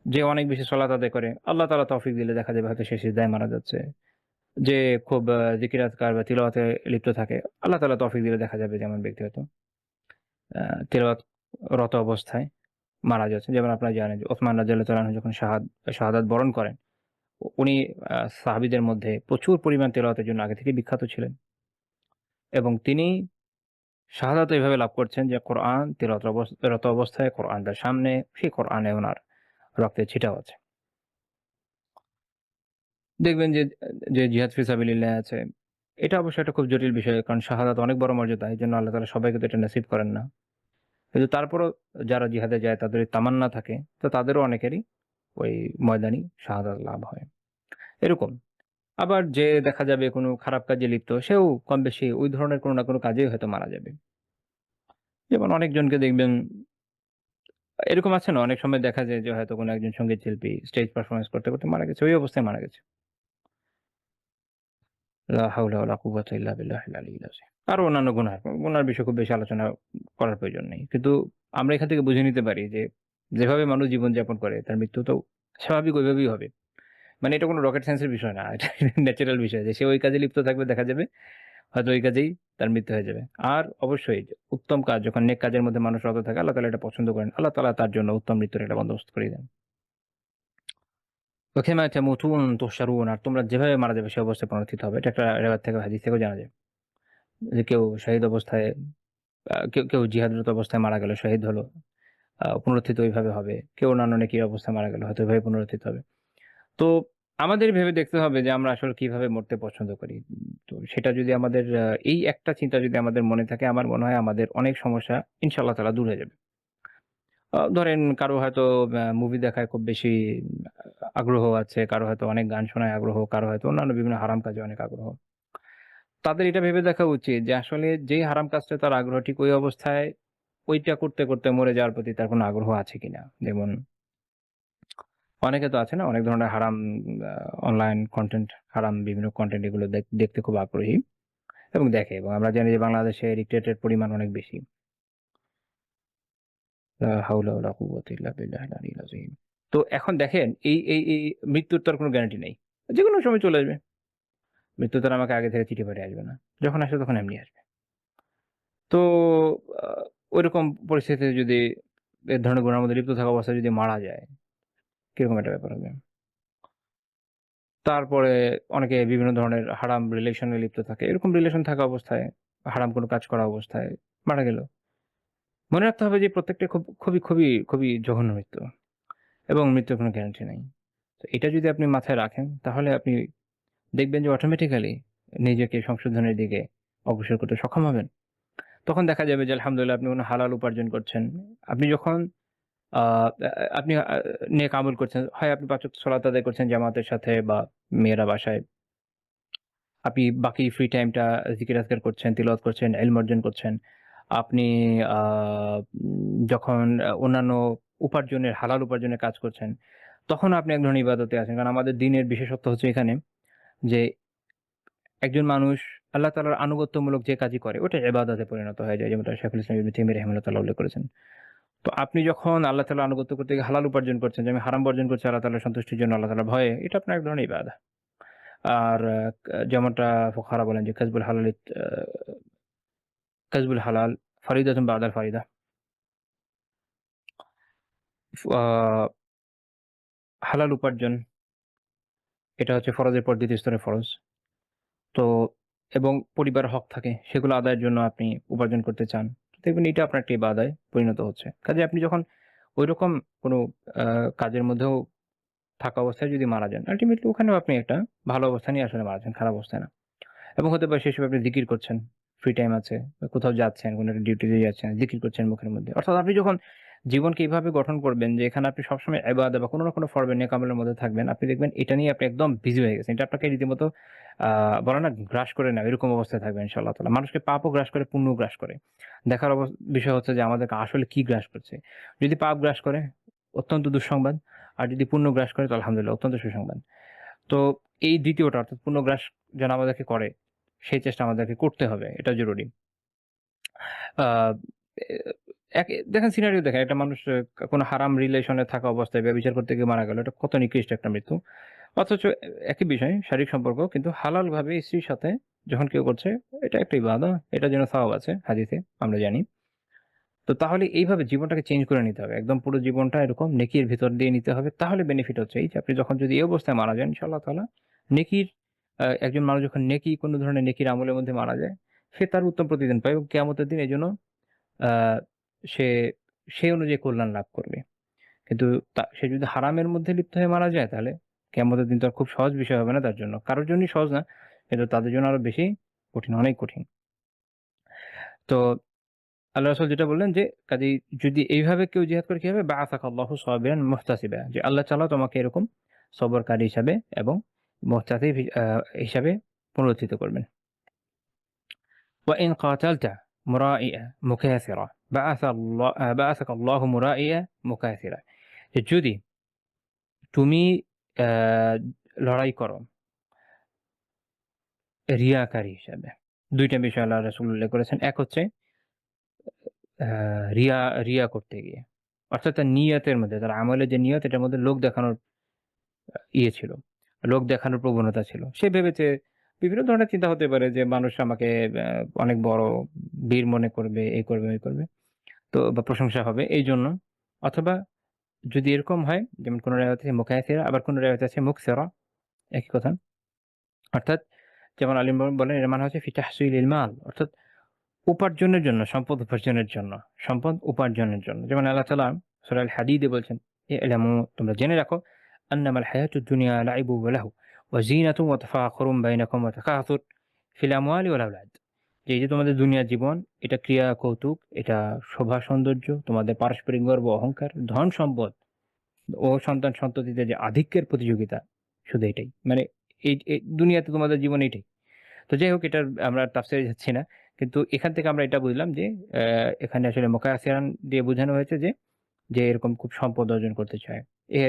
যে অনেক বেশি সলাত আদায় করে, আল্লাহ তাআলা তৌফিক দিলে দেখা যাবে হয়তো সে সিজদায় মারা যাচ্ছে। যে খুব জিকির আজকার বা তিলাওয়াতে লিপ্ত থাকে, আল্লাহ তাআলা তৌফিক দিলে দেখা যাবে যেমন ব্যক্তি হয়তো তিলাওয়াতরত অবস্থায় মারা যাচ্ছে। যেমন আপনারা জানেন যে ওসমান রাদিয়াল্লাহু তাআলা আনহু যখন শাহাদাত বরণ করেন, উনি সাহাবীদের মধ্যে প্রচুর পরিমাণ তিলাওয়াতের জন্য আগে থেকেই বিখ্যাত ছিলেন এবং তিনি শাহাদাত এভাবে লাভ করছেন যে কোরআন তিলাওয়াতরত অবস্থায় কোরআন তার সামনে, সেই কোরআনে উনার রক্তের ছিটাও আছে। দেখবেন যে জিহাদ ফি সাবিলিল্লাহ আছে। এটা অবশ্য একটা খুব জটিল বিষয়। কারণ শাহাদাত অনেক বড় মর্যাদা। এজন্য আল্লাহ তাআলা সবাইকে তো এটা নসিব করেন না। কিন্তু তারপরও যারা জিহাদে যায় তাদের ওই তামান্না থাকে। তো তাদেরও অনেকেরই ওই ময়দানি শাহাদাত লাভ হয়। এরকম। আবার যে দেখা যাবে কোনো খারাপ কাজে লিপ্ত, সেও কম বেশি ওই ধরনের কোনো না কোনো কাজেই হয়তো মারা যাবে। যেমন অনেকজনকে দেখবেন এরকম আছে না? অনেক সময় দেখা যায় যে হয়তো কোনো একজন সঙ্গীত শিল্পী স্টেজ পারফরম্যান্স করতে মারা গেছে। ওই অবস্থায় মারা গেছে। লা হাওলা ওয়ালা কুওয়াতা ইল্লা বিল্লাহিল আলিয়্যিল আযীম। আরো অন্যান্য গুনার বিষয়ে খুব বেশি আলোচনা করার প্রয়োজন নেই। কিন্তু আমরা এখান থেকে বুঝে নিতে পারি যে, যেভাবে মানুষ জীবনযাপন করে তার মৃত্যু তো স্বাভাবিক ওইভাবেই হবে। মানে এটা কোনো রকেট সায়েন্স এর বিষয় না। এটা ন্যাচারাল বিষয় যে সে ওই কাজে লিপ্ত থাকবে, দেখা যাবে হয়তো ওই কাজেই তার মৃত্যু হয়ে যাবে। আর অবশ্যই যে উত্তম কাজ যখন নেক কাজের মধ্যে মানুষ রত থাকে, আল্লাহ তাআলা এটা পছন্দ করেন। আল্লাহ তাআলা তার জন্য উত্তম মৃত্যুর একটা বন্দোবস্ত করে দেন। ওয়া কামা তামুতুন তুহশারুন, আর তোমরা যেভাবে মারা যাবে সে অবস্থায় পুনরুত্থিত হবে। এটা একটা রিওয়ায়াত থেকে হাদিস থেকেও জানা যায়। যে কেউ শহীদ অবস্থায় কেউ জিহাদরত অবস্থায় মারা গেল, শহীদ হলো। পুনরুত্থিত ওইভাবে হবে। কেউ অন্যান্য নেকির অবস্থায় মারা গেল, হয়তো ওইভাবে পুনরুত্থিত হবে। তো আমাদের ভেবে দেখতে হবে যে আমরা আসলে কিভাবে মরতে পছন্দ করি। তো সেটা যদি আমাদের এই একটা চিন্তা যদি আমাদের মনে থাকে, আমার মনে হয় আমাদের অনেক সমস্যা ইনশাআল্লাহ তাআলা দূর হয়ে যাবে। ধরেন কারো হয়তো মুভি দেখায় খুব বেশি আগ্রহ আছে, কারো হয়তো অনেক গান শোনায় আগ্রহ, কারো হয়তো অন্যান্য বিভিন্ন হারাম কাজে অনেক আগ্রহ। তাদের এটা ভেবে দেখা উচিত যে আসলে যেই হারাম কাজটা তার আগ্রহ, ঠিক ওই অবস্থায় ওইটা করতে, করতে মরে যাওয়ার প্রতি তার কোনো আগ্রহ আছে কিনা। যেমন অনেকে তো আছে না, অনেক ধরনের হারাম অনলাইন কনটেন্ট, হারাম বিভিন্ন কনটেন্ট এগুলো দেখতে খুব আগ্রহী এবং দেখে, এবং আমরা জানি যে বাংলাদেশে এডিক্টেডের পরিমাণ অনেক বেশি। লা হাওলা ওয়ালা কুওয়াতা ইল্লা বিল্লাহিল আলিয়্যিল আযীম। তো এখন দেখেন এই মৃত্যুর তো আর কোনো গ্যারান্টি নেই। যেকোনো সময় চলে আসবে। মৃত্যু তো আর আমাকে আগে থেকে চিঠি পাঠিয়ে আসবে না। যখন আসবে তখন এমনি আসবে। তো আ ঐরকম পরিস্থিতিতে যদি এ ধরনের গুনাহের মধ্যে লিপ্ত থাকা অবস্থায় যদি মারা যায়, কিরকম একটা ব্যাপার হবে? তারপরে অনেকে বিভিন্ন ধরনের হারাম রিলেশন এ লিপ্ত থাকে। এরকম রিলেশন থাকা অবস্থায়, হারাম কোনো কাজ করা অবস্থায় মারা গেল। মনে রাখতে হবে যে প্রত্যেকটা খুবই জঘন্য মৃত্যু, এবং মৃত্যুর কোনো গ্যারান্টি নাই। তো এটা যদি আপনি মাথায় রাখেন, তাহলে আপনি দেখবেন যে অটোমেটিক্যালি নিজেকে সংশোধনের দিকে অগ্রসর করতে সক্ষম হবেন। তখন দেখা যাবে যে আলহামদুলিল্লাহ আপনি কোনো হালাল উপার্জন করছেন। আপনি যখন আ আ আপনি নেক আমল করছেন, হয় আপনি ৫ ওয়াক্ত সালাত আদায় করছেন জামাতের সাথে, বা মেয়েরা বাসায়। আপনি বাকি ফ্রি টাইমটা জিকির-আজকার করছেন, তিলাওয়াত করছেন, ইলম অর্জন করছেন। আপনি আ যখন অন্যান্য উপার্জনের, হালাল উপার্জনের কাজ করছেন, তখন আপনি এক ধরনের ইবাদতে আছেন। কারণ আমাদের দ্বীনের বিশেষত্ব হচ্ছে এখানে যে একজন মানুষ আল্লাহ তাআলার আনুগত্যমূলক যে কাজই করে ওটা ইবাদতে পরিণত হয়ে যায়। যেমনটা শায়খুল ইসলাম ইবনে তাইমিয়া রাহিমাহুল্লাহ তাআলা উল্লেখ করেছেন। তো আপনি যখন আল্লাহ তাআলার আনুগত্য করতে গিয়ে হালাল উপার্জন করছেন, যে আমি হারাম বর্জন করছি আল্লাহ তাআলার সন্তুষ্টির জন্য, আল্লাহ তাআলার ভয়ে, এটা আপনার এক ধরনের ইবাদত। আর যেমনটা ফুকাহারা বলেন যে কাসবুল হালাল ফারিদাতুন বা'দাল ফারিদা। আ হালাল উপার্জন এটা হচ্ছে ফরজের পর ২য় স্তরের ফরজ। তো এবং পরিবারের হক থাকে, সেগুলো আদায়ের জন্য আপনি উপার্জন করতে চান। দেখবেন এটা আপনার একটা ইবাদায় পরিণত হচ্ছে। কাজেই আপনি যখন ঐরকম কোনো আ কাজের মধ্যেও থাকা অবস্থায় যদি মারা যান, আল্টিমেটলি ওখানেও আপনি একটা ভালো অবস্থায় নিয়ে আসলে মারা যান, খারাপ অবস্থায় না। এবং হতে পারে সেই সময় আপনি জিকির করছেন, ফ্রি টাইম আছে, বা কোথাও যাচ্ছেন, কোনো একটা ডিউটিতে যাচ্ছেন, জিকির করছেন মুখের মধ্যে। অর্থাৎ আপনি যখন জীবনকে এভাবে গঠন করবেন যে এখানে আপনি সবসময় ইবাদত বা কোনো না কোনো ফরজে নেক আমলের মধ্যে থাকবেন, আপনি দেখবেন এটা নিয়ে আপনি একদম বিজি হয়ে গেছেন। এটা আপনাকে রীতিমতো আ বলে না গ্রাস করে নেয়, এরকম অবস্থায় থাকবেন ইনশাআল্লাহ তাআলা। মানুষকে পাপও গ্রাস করে, পুণ্যও গ্রাস করে। দেখার বিষয় হচ্ছে যে আমাদেরকে আসলে কি গ্রাস করছে। যদি পাপ গ্রাস করে, অত্যন্ত দুঃসংবাদ। আর যদি পুণ্য গ্রাস করে, তো আলহামদুলিল্লাহ, অত্যন্ত সুসংবাদ। তো এই ২য় টা, অর্থাৎ পুণ্য গ্রাস যেন আমাদেরকে করে, সেই চেষ্টা আমাদেরকে করতে হবে। এটা জরুরি। আ এ দেখেন সিনারিও দেখেন, একটা মানুষ কোনো হারাম রিলেশন এ থাকা অবস্থায় ব্যভিচার করতে গিয়ে মারা গেল। এটা কত নিকৃষ্ট একটা মৃত্যু। অথচ একই বিষয়, শারীরিক সম্পর্ক কিন্তু হালালভাবে স্ত্রীর সাথে যখন কেউ করছে, এটা একটা ইবাদত। এটার জন্য সওয়াব আছে হাদিসে, আমরা জানি। তো তাহলে এইভাবে জীবনটাকে চেঞ্জ করে নিতে হবে। একদম পুরো জীবনটা এরকম নেকির ভিতর দিয়ে নিতে হবে। তাহলে বেনিফিট হচ্ছে এই যে আপনি যখন যদি এই অবস্থায় মারা যান, ইনশাআল্লাহ তাআলা নেকির একজন মানুষ যখন কোনো ধরনের নেকির আমলের মধ্যে মারা যায়, সে তার উত্তম প্রতিদান পায়, এবং কিয়ামতের দিন এজন্য আ সে সেই অনুযায়ী কল্যাণ লাভ করবে। কিন্তু সে যদি হারামের মধ্যে লিপ্ত হয়ে মারা যায়, তাহলে কিয়ামতের দিন তো আর খুব সহজ বিষয় হবে না তার জন্য। কারোর জন্যই সহজ না। কিন্তু তাদের জন্য আরো বেশি কঠিন, অনেক কঠিন। তো আল্লাহ রাসূল যেটা বললেন যে, কাজেই যদি এইভাবে কেউ জিহাদ করে, কি হবে? বা'আসাকাল্লাহু সাবিরান মুহতাসিবা, যে আল্লাহ তাআলা তোমাকে এরকম সবরকারী হিসাবে এবং মুহতাসিব হিসাবে পুনরুত্থিত করবেন। ওয়া ইন কাতালতা মুরাইয়া মুকাসিরা বা'আসাকাল্লাহু মুরাইয়া মুকাসিরা, যে যদি তুমি আ লড়াই করো রিয়াকারী হিসাবে। ২ টা বিষয় আল্লাহ রাসূল উল্লেখ করেছেন। এক হচ্ছে আ রিয়া রিয়া করতে গিয়ে। অর্থাৎ তার নিয়তের মধ্যে, তার আমলের যে নিয়ত, এটার মধ্যে লোক দেখানোর ছিল। লোক দেখানোর প্রবণতা ছিল। সে ভেবেছে, বিভিন্ন ধরনের চিন্তা হতে পারে যে মানুষ আমাকে অনেক বড় বীর মনে করবে, এই করবে, ওই করবে। তো বা প্রশংসা হবে এইজন্য। অথবা যদি এরকম হয়, যেমন কোন রেওয়ায়েতে আছে মুকায়সিরা, আবার কোন রেওয়ায়েতে আছে মুকসিরা, একই কথা। অর্থাৎ যেমন আলিম বলেন, এর মানে হচ্ছে ফি তাহসিলিল মাল, অর্থাৎ উপার্জনের জন্য, সম্পদ উপার্জনের জন্য, সম্পদ উপার্জনের জন্য। যেমন আল্লাহ তাআলা সূরা আল হাদীদে বলছেন, ই'লামু, তোমরা জেনে রাখো, আন্নামাল হায়াতুদ দুনিয়া লাইবুন ওয়া লাহু ওয়া যিনাতুন ওয়া তাফাখুরুন বাইনাকুম ওয়া তাকাসুর ফিল আমওয়ালি ওয়াল আওলাদ, যে এই যে তোমাদের দুনিয়ার জীবন, এটা ক্রিয়া কৌতুক, এটা শোভা সৌন্দর্য, তোমাদের পারস্পরিক গর্ব অহংকার, ধন সম্পদ ও সন্তান সন্ততিতে যে আধিক্যের প্রতিযোগিতা, শুধু এটাই। মানে এই দুনিয়াতে তোমাদের জীবন এটাই। তো যাই হোক, এটার আমরা তাফসীরে যাচ্ছি না। কিন্তু এখান থেকে আমরা এটা বুঝলাম যে এখানে আসলে মুকাসসিরান দিয়ে বোঝানো হয়েছে যে এরকম খুব সম্পদ অর্জন করতে চায়।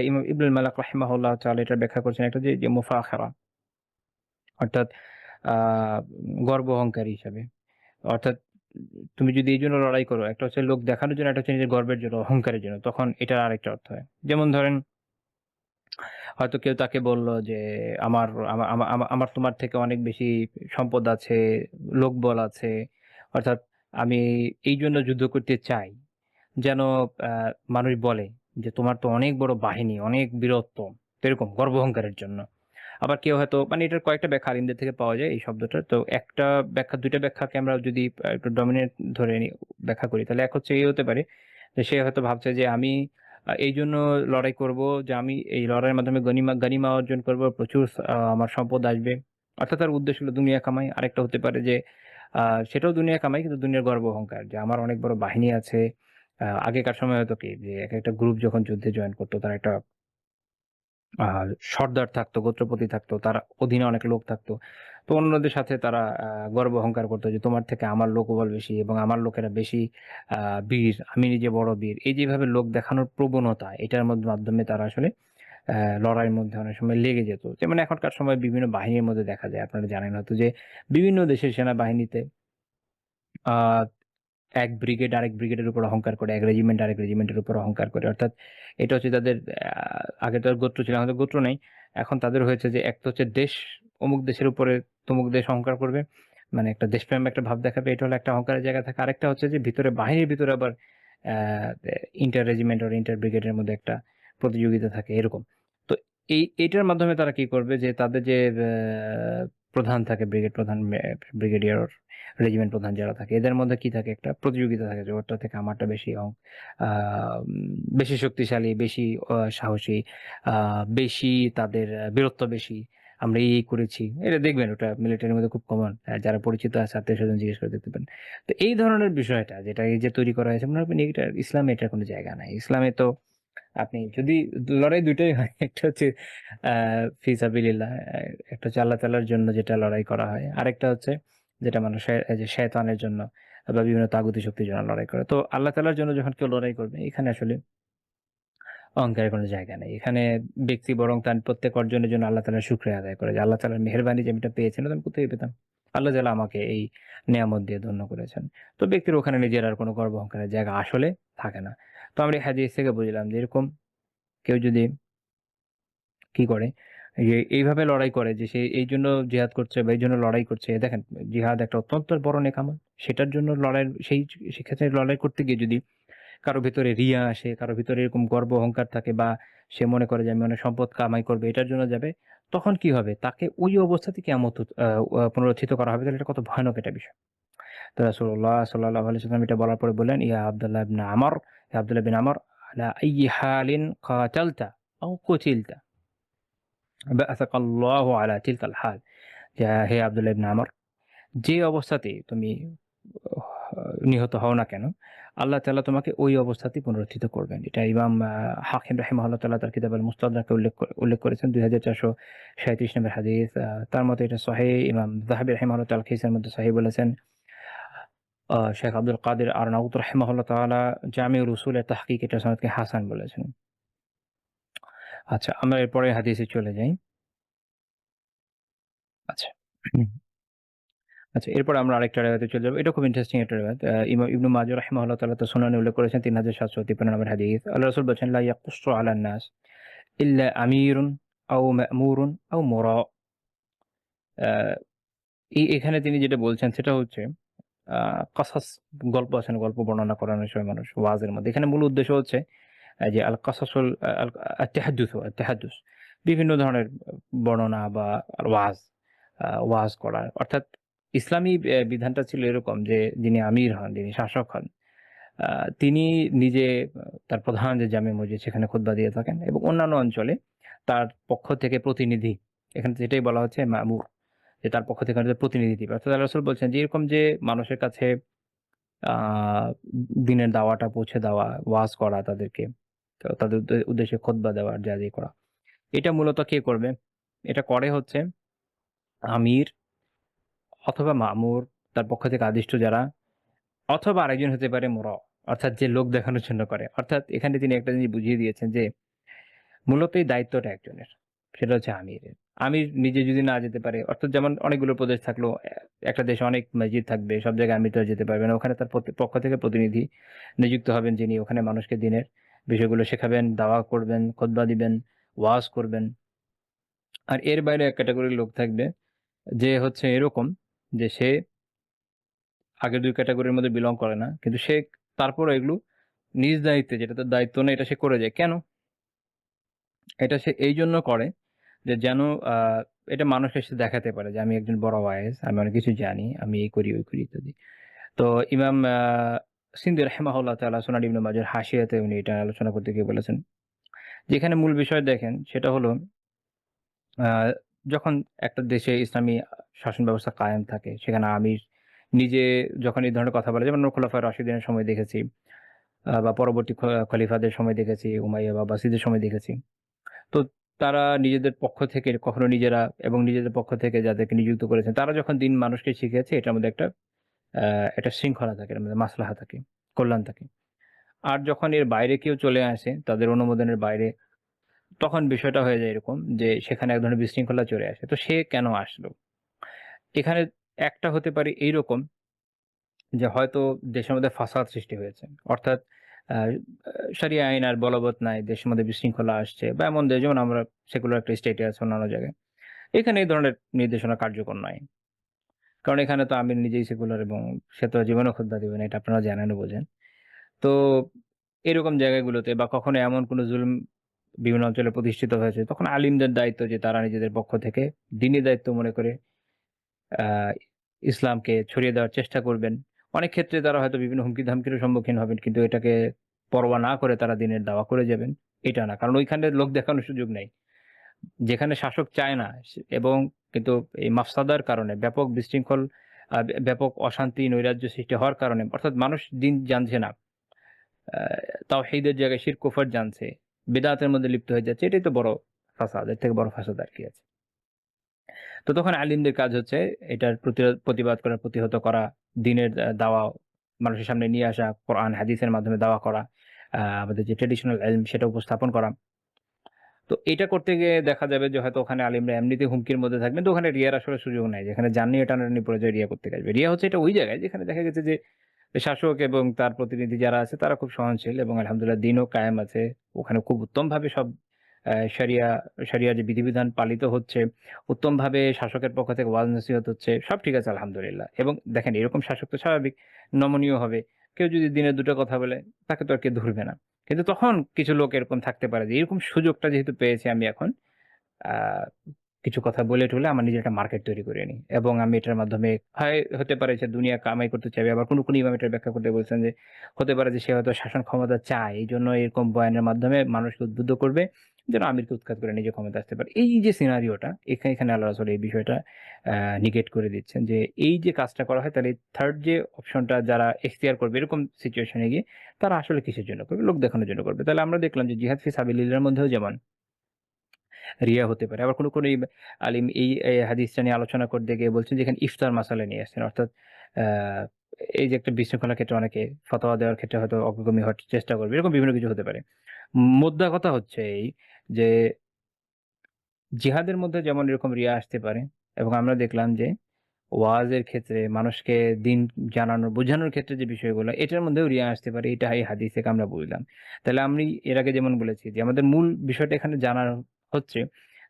ইমাম ইবনুল মালাক রাহিমাহুল্লাহ তাআলা এটার ব্যাখ্যা করছেন একটা যে মুফাখারা, অর্থাৎ আ গর্ব অহংকার হিসাবে। অর্থাৎ তুমি যদি এই জন্য লড়াই করো, একটা হচ্ছে লোক দেখানোর জন্য, একটা হচ্ছে নিজের গর্বের জন্য, অহংকারের জন্য, তখন এটার আরেকটা অর্থ হয়। যেমন ধরেন, হয়তো কেউ তাকে বলল যে আমার আমা- আমা- আমা- আমার তোমার থেকে অনেক বেশি সম্পদ আছে, লোকবল আছে, অর্থাৎ আমি এই জন্য যুদ্ধ করতে চাই, যেন মানুষ বলে যে তোমার তো অনেক বড় বাহিনী, অনেক বীরত্ব, তো এরকম গর্ব অহংকারের জন্য। আবার কেউ হয়তো, মানে এটার কয়েকটা ব্যাখ্যা আলিমদের থেকে পাওয়া যায় এই শব্দটার। তো একটা ব্যাখ্যা, দুইটা ব্যাখ্যাকে আমরা যদি একটু ডমিনেট ধরে ব্যাখ্যা করি, তাহলে এক হচ্ছে এই হতে পারে যে সে হয়তো ভাবছে যে আমি এই জন্য লড়াই করব যে আমি এই লড়াইয়ের মাধ্যমে গনিমা গনিমা অর্জন করব, প্রচুর আমার সম্পদ আসবে, অর্থাৎ তার উদ্দেশ্য হলো দুনিয়া কামাই। আরেকটা হতে পারে যে সেটাও দুনিয়া কামাই, কিন্তু দুনিয়ার গর্ব অহংকার, যে আমার অনেক বড় বাহিনী আছে। আগেকার সময় হতো কি, যে এক একটা গ্রুপ যখন যুদ্ধে জয়েন করতো, তার একটা আর সর্দার থাকতো, গোত্রপতি থাকতো, তার অধীনে অনেক লোক থাকতো। তো অন্যদের সাথে তারা গর্ব অহংকার করতো যে তোমার থেকে আমার লোকবল বেশি এবং আমার লোকেরা বেশি বীর, আমি নিজে বড় বীর। এই যেভাবে লোক দেখানোর প্রবণতা, এটার মাধ্যমে তারা আসলে লড়াইয়ের মধ্যে অনেক সময় লেগে যেত। যেমন এখনকার সময় বিভিন্ন বাহিনীর মধ্যে দেখা যায়, আপনারা জানেন হয়তো, যে বিভিন্ন দেশের সেনাবাহিনীতে আহ এক ব্রিগেড আরেক ব্রিগেডের উপর অহংকার করে, এক রেজিমেন্ট আরেক রেজিমেন্টের উপর অহংকার করে। অর্থাৎ এটা হচ্ছে তাদের, আগে তো আর গোত্র ছিল, আমাদের গোত্র নেই। এখন তাদের হয়েছে যে এক তো হচ্ছে দেশ, অমুক দেশের উপরে তমুক দেশ অহংকার করবে, মানে একটা দেশপ্রেম একটা ভাব দেখাবে, এটা হলো একটা অহংকারের জায়গা থাকে। আরেকটা হচ্ছে যে ভিতরে, বাহিনীর ভিতরে আবার ইন্টার রেজিমেন্ট আর ইন্টার ব্রিগেডের মধ্যে একটা প্রতিযোগিতা থাকে, এরকম। তো এইটার মাধ্যমে তারা কি করবে, যে তাদের যে প্রধান থাকে, ব্রিগেড প্রধান, ব্রিগেডিয়ার, রেজিমেন্ট প্রধান যারা থাকে, এদের মধ্যে কি থাকে, একটা প্রতিযোগিতা থাকে যে ওরটা থেকে আমারটা বেশি বেশি শক্তিশালী, বেশি সাহসী, বেশি তাদের বীরত্ব বেশি, আমরা এই করেছি। এটা দেখবেন, ওটা মিলিটারির মধ্যে খুব কমন, যারা পরিচিত আছে আত্মীয় স্বজন জিজ্ঞেস করে দেখতে পারেন। তো এই ধরনের বিষয়টা যেটা এই যে তৈরি করা হয়েছে, মনে রাখবেন এটা ইসলামে, এটার কোনো জায়গা নাই। ইসলামে তো আপনি যদি লড়াই দুইটাই হয়, একটা হচ্ছে ফি সাবিলিল্লাহ, একটা হচ্ছে আল্লাহ তাআলার জন্য যেটা লড়াই করা হয়, আরেকটা হচ্ছে যেটা মানুষ এই যে শয়তানের জন্য বা বিভিন্ন তাগুতি শক্তির জন্য লড়াই করে। তো আল্লাহ তাআলার জন্য যখন কেউ লড়াই করবে, এখানে আসলে অহংকারের কোনো জায়গা নেই। এখানে ব্যক্তি বরং তার প্রত্যেক অর্জনের জন্য আল্লাহ তাআলার শুকরিয়া আদায় করে, যে আল্লাহ তাআলার মেহেরবানি যে আমি এটা পেয়েছি, না তো আমি কোথায় পেতাম? আল্লাহ তাআলা আমাকে এই নেয়ামত দিয়ে ধন্য করেছেন। তো ব্যক্তির ওখানে নিজের আর কোনো গর্ব অহংকারের জায়গা আসলে থাকে না। তো আমরা এই হাদিস থেকে বুঝলাম যে এরকম কেউ যদি কি করে, যে এইভাবে লড়াই করে, যে সে এই জন্য জিহাদ করছে বা এই জন্য লড়াই করছে। দেখেন, জিহাদ একটা অত্যন্ত বড় নেক আমল। সেটার জন্য লড়াই, সেক্ষেত্রে লড়াই করতে গিয়ে যদি কারো ভিতরে রিয়া আসে, কারো ভিতরে এরকম গর্ব অহংকার থাকে, বা সে মনে করে যে আমি অনেক সম্পদ কামাই করবে, এটার জন্য যাবে, তখন কি হবে, তাকে ওই অবস্থাতে কিয়ামত পুনরুত্থিত করা হবে। তাহলে এটা কত ভয়ানক একটা বিষয়। তো রাসূলুল্লাহ সাল্লাল্লাহু আলাইহি ওয়াসাল্লাম এটা বলার পরে বললেন, ইয়া আব্দুল্লাহ ইবনে আমর, ইয়া আব্দুল্লাহ বিন আমর, আলা আইয়ি হালিন কাতালতা আও কুতিলতা বাআসাকাল্লাহু আলা তিলকাল হাল। যে হে আব্দুল্লাহ ইবনে আমর, যে অবস্থাতেই তুমি নিহত হও না কেন, আল্লাহ তাআলা তোমাকে ওই অবস্থাতেই পুনরুত্থিত করবেন। এটা ইমাম হাকিম রাহিমাহুল্লাহ তাআলা তার কিতাব আল মুস্তাদরাকে উল্লেখ করেছেন, 2437 নম্বর হাদিস। তার মতে এটা সহিহ। ইমাম যাহাবী রাহিমাহুল্লাহ তাআলা তালখিসের মধ্যে সহিহ বলেছেন। শেখ আব্দুল কাদের আরনাউত রাহিমাহুল্লাহ তাআলা জামিউর উসুলের তাহকিক এটা সনদকে হাসান বলেছেন। আচ্ছা, আমরা এরপরে হাদিসে চলে যাই। আচ্ছা। আচ্ছা, এরপর আমরা আরেকটা রিওয়ায়াতে চলে যাবো। এটা খুব ইন্টারেস্টিং একটা রিওয়ায়াত। ইমাম ইবনু মাজাহ রাহিমাহুল্লাহ তাআলা তার সুনানে উল্লেখ করেছেন, 3753 নম্বর হাদিস। আল্লাহ রাসূল বলেছেন, লা ইয়াকুসু আলান নাস ইল্লা আমিরুন আও মা'মুরুন আও মুরা। আ এখানে তিনি যেটা বলছেন সেটা হচ্ছে কাসাস, গল্প আছে না, গল্প বর্ণনা করানোর সময় মানুষ ওয়াজের মধ্যে। এখানে মূল উদ্দেশ্য হচ্ছে যে আল কাসাসুল আল আত-তাহাদ্দুস, বিভিন্ন ধরনের বর্ণনা বা ওয়াজ, ওয়াজ করা। অর্থাৎ ইসলামী বিধানটা ছিল এরকম যে যিনি আমির হন, যিনি শাসক হন, আ তিনি নিজে তার প্রধান যে জামে মসজিদ, সেখানে খুতবা দিয়ে থাকেন, এবং অন্যান্য অঞ্চলে তার পক্ষ থেকে প্রতিনিধি, এখানে যেটাই বলা হচ্ছে মামুর, যে তার পক্ষ থেকে হয়তো প্রতিনিধি দিবে। অর্থাৎ আল্লাহ রাসূল বলছেন যে এরকম যে মানুষের কাছে আ দ্বীনের দাওয়াটা পৌঁছে দেওয়া, ওয়াজ করা তাদেরকে, তো তাদের উদ্দেশ্যে খুতবা দেওয়া, যা করা। এটা মূলত কে করবে? এটা করে হচ্ছে আমির অথবা মামুর, তার পক্ষ থেকে আদিষ্ট যারা, অথবা আরেকজন হতে পারে অর্থাৎ যে লোক দেখানোর জন্য করে। অর্থাৎ এখানে তিনি একটা জিনিস বুঝিয়ে দিয়েছেন যে মূলত এই দায়িত্বটা একজনের। সেটা হচ্ছে আমিরের। আমির নিজে যদি না যেতে পারে, অর্থাৎ যেমন অনেকগুলো প্রদেশ থাকলো, একটা দেশে অনেক মসজিদ থাকবে, সব জায়গায় আমির তো আর যেতে পারবে না। ওখানে তার পক্ষ থেকে প্রতিনিধি নিযুক্ত হবেন, যিনি ওখানে মানুষকে দ্বীনের বিষয়গুলো শেখাবেন, দাওয়া করবেন, খুতবা দিবেন, ওয়াজ করবেন। আর এর বাইরে এক ক্যাটেগরির লোক থাকবে যে হচ্ছে এরকম যে সে আগের ২ ক্যাটেগরির মধ্যে বিলং করে না। কিন্তু সে তারপরও এগুলো নিজ দায়িত্বে, যেটা তার দায়িত্ব না, এটা সে করে যায়। কেন? এটা সে এইজন্য করে যে যেন আ এটা মানুষকে সে দেখাতে পারে যে আমি একজন বড় ওয়াইজ, আমি অনেক কিছু জানি, আমি এই করি, ওই করি ইত্যাদি। তো ইমাম সিন্দি রাহিমাহুল্লাহ তাআলা সুনান ইবনে মাজাহর হাশিয়াতে উনি এটা আলোচনা করতে গিয়ে বলেছেন। যেখানে মূল বিষয় দেখেন সেটা হলো আ যখন একটা দেশে ইসলামী শাসন ব্যবস্থা কায়েম থাকে, সেখানে আমির নিজে যখন এই ধরনের কথা বলে, যেমন আমরা খোলাফায়ে রাশিদিনের সময় দেখেছি, বা পরবর্তী খলিফাদের সময় দেখেছি, উমাইয়া বা আব্বাসীদের সময় দেখেছি। তো তারা নিজেদের পক্ষ থেকে কখনো নিজেরা এবং নিজেদের পক্ষ থেকে যাদেরকে নিযুক্ত করেছেন, তারা যখন দিন মানুষকে শিখিয়েছে, এটার মধ্যে একটা শৃঙ্খলা থাকে, এর মধ্যে মাসলাহা থাকে, কল্যাণ থাকে। আর যখন এর বাইরে কেউ চলে আসে, তাদের অনুমোদনের বাইরে, তখন বিষয়টা হয়ে যায় এরকম যে সেখানে এক ধরনের বিশৃঙ্খলা চলে আসে। তো সে কেন আসলো? এখানে একটা হতে পারে এইরকম যে হয়তো দেশের মধ্যে ফাসাদ সৃষ্টি হয়েছে। অর্থাৎ আ শরিয়া আইন আর বলবৎ নাই। দেশের মধ্যে বিশৃঙ্খলা আসছে বা এমন দেশ, যেমন আমরা সেকুলার একটা স্টেটে আছি অন্যান্য জায়গায়। এখানে এই ধরনের নির্দেশনা কার্যকর নয়। কারণ এখানে তো আমির নিজেই সেকুলার এবং সে তো জীবনেও খুতবা দিবে না। এটা আপনারা জানেন ও বোঝেন। তো এরকম জায়গাগুলোতে বা কখনো এমন কোনো জুলুম বিভিন্ন অঞ্চলে প্রতিষ্ঠিত হয়েছে, তখন আলিমদের দায়িত্ব যে তারা নিজেদের পক্ষ থেকে দ্বীনি দায়িত্ব মনে করে আ ইসলামকে ছড়িয়ে দেওয়ার চেষ্টা করবেন। অনেক ক্ষেত্রে তারা হয়তো বিভিন্ন হুমকি-ধামকিরও সম্মুখীন হবেন। কিন্তু এটাকে পরোয়া না করে তারা দ্বীনের দাওয়া করে যাবেন। এটা না। কারণ ওইখানে লোক দেখানোর সুযোগ নাই। যেখানে শাসক চায় না এবং কিন্তু এই মাফসাদার কারণে ব্যাপক বিশৃঙ্খল, ব্যাপক অশান্তি, নৈরাজ্য সৃষ্টি হওয়ার কারণে, অর্থাৎ মানুষ দিন জানছে না। আ তাওহীদের জায়গায় শিরক কুফর জানছে। বিদআতের মধ্যে লিপ্ত হয়ে যাচ্ছে। এটাই তো বড় ফাসাদ। এর থেকে বড় ফাসাদ আর কি আছে? তো তখন আলিমদের কাজ হচ্ছে এটার প্রতিবাদ করা, প্রতিহত করা, দ্বীনের দাওয়া মানুষের সামনে নিয়ে আসা, কোরআন হাদিসের মাধ্যমে দাওয়া করা, আমাদের যে ট্র্যাডিশনাল ইলম সেটা উপস্থাপন করা। তো এটা করতে গিয়ে দেখা যাবে যে হয়তো ওখানে আলিমরা এমনিতেই হুমকির মধ্যে থাকবেন। তো ওখানে রিয়ার আসলে সুযোগ নাই। যেখানে জান নিয়ে টানাটানি পড়ে যায়, রিয়া করতে আসবে। রিয়া হচ্ছে এটা ওই জায়গায় যেখানে দেখা গেছে যে শাসক এবং তার প্রতিনিধি যারা আছে তারা খুব সহনশীল এবং আলহামদুলিল্লাহ দিনও কায়েম আছে। ওখানে খুব উত্তমভাবে সব শরিয়া শরিয়া যে বিধিবিধান পালিত হচ্ছে, উত্তমভাবে শাসকের পক্ষ থেকে ওয়াজ নসিহত হচ্ছে। সব ঠিক আছে আলহামদুলিল্লাহ। এবং দেখেন এরকম শাসক তো স্বাভাবিক নমনীয় হবে। কেউ যদি দিনে ২ টা কথা বলে তাকে তো আর কেউ ধরবে না। কিন্তু তখন কিছু লোক এরকম থাকতে পারে যে এরকম সুযোগটা যেহেতু পেয়েছি আমি এখন আ কিছু কথা বলে টলে আমার নিজের একটা মার্কেট তৈরি করে নিই। এবং আমি এটার মাধ্যমে হতে পারে যে দুনিয়া কামাই করতে চাইবে। আবার কোন ইমাম এটার ব্যাখ্যা করতে বলছেন যে হতে পারে যে সে হয়তো শাসন ক্ষমতা চায়। এইজন্য এরকম বয়ানের মাধ্যমে মানুষকে উদ্বুদ্ধ করবে যেন আমিরকে উৎখাত করে নিজে ক্ষমতায় আসতে পারে। এই যে সিনারিওটা এখানে আল্লাহ রাসূল এই বিষয়টা নিগেট করে দিচ্ছেন যে এই যে কাজটা করা হয় তাহলে 3rd যে অপশনটা যারা এখতিয়ার করবে এরকম সিচুয়েশন এ গিয়ে তারা আসলে কিসের জন্য করবে? লোক দেখানোর জন্য করবে। তাহলে আমরা দেখলাম যে জিহাদ ফি সাবিলিল্লাহর মধ্যেও যেমন রিয়া হতে পারে। আবার কোনো আলিম এই হাদিসটা নিয়ে আলোচনা করতে গিয়ে বলছেন যে এখানে ইফতার মাসালা নিয়ে আসছেন। অর্থাৎ আ এই যে একটা বিশৃঙ্খলার ক্ষেত্রে অনেকে ফতোয়া দেওয়ার ক্ষেত্রে হয়তো অগ্রগামী হওয়ার চেষ্টা করবে। এরকম বিভিন্ন কিছু হতে পারে। মোদ্দা কথা হচ্ছে এই যে জিহাদের মধ্যে যেমন এরকম রিয়া আসতে পারে এবং আমরা দেখলাম যে ওয়াজের ক্ষেত্রে মানুষকে দিন জানানোর, বোঝানোর ক্ষেত্রে যে বিষয়গুলো, এটার মধ্যেও রিয়া আসতে পারে। এটা এই হাদিস থেকে আমরা বুঝলাম। তাহলে আমি এর আগে যেমন বলেছি যে আমাদের মূল বিষয়টা এখানে জানার হচ্ছে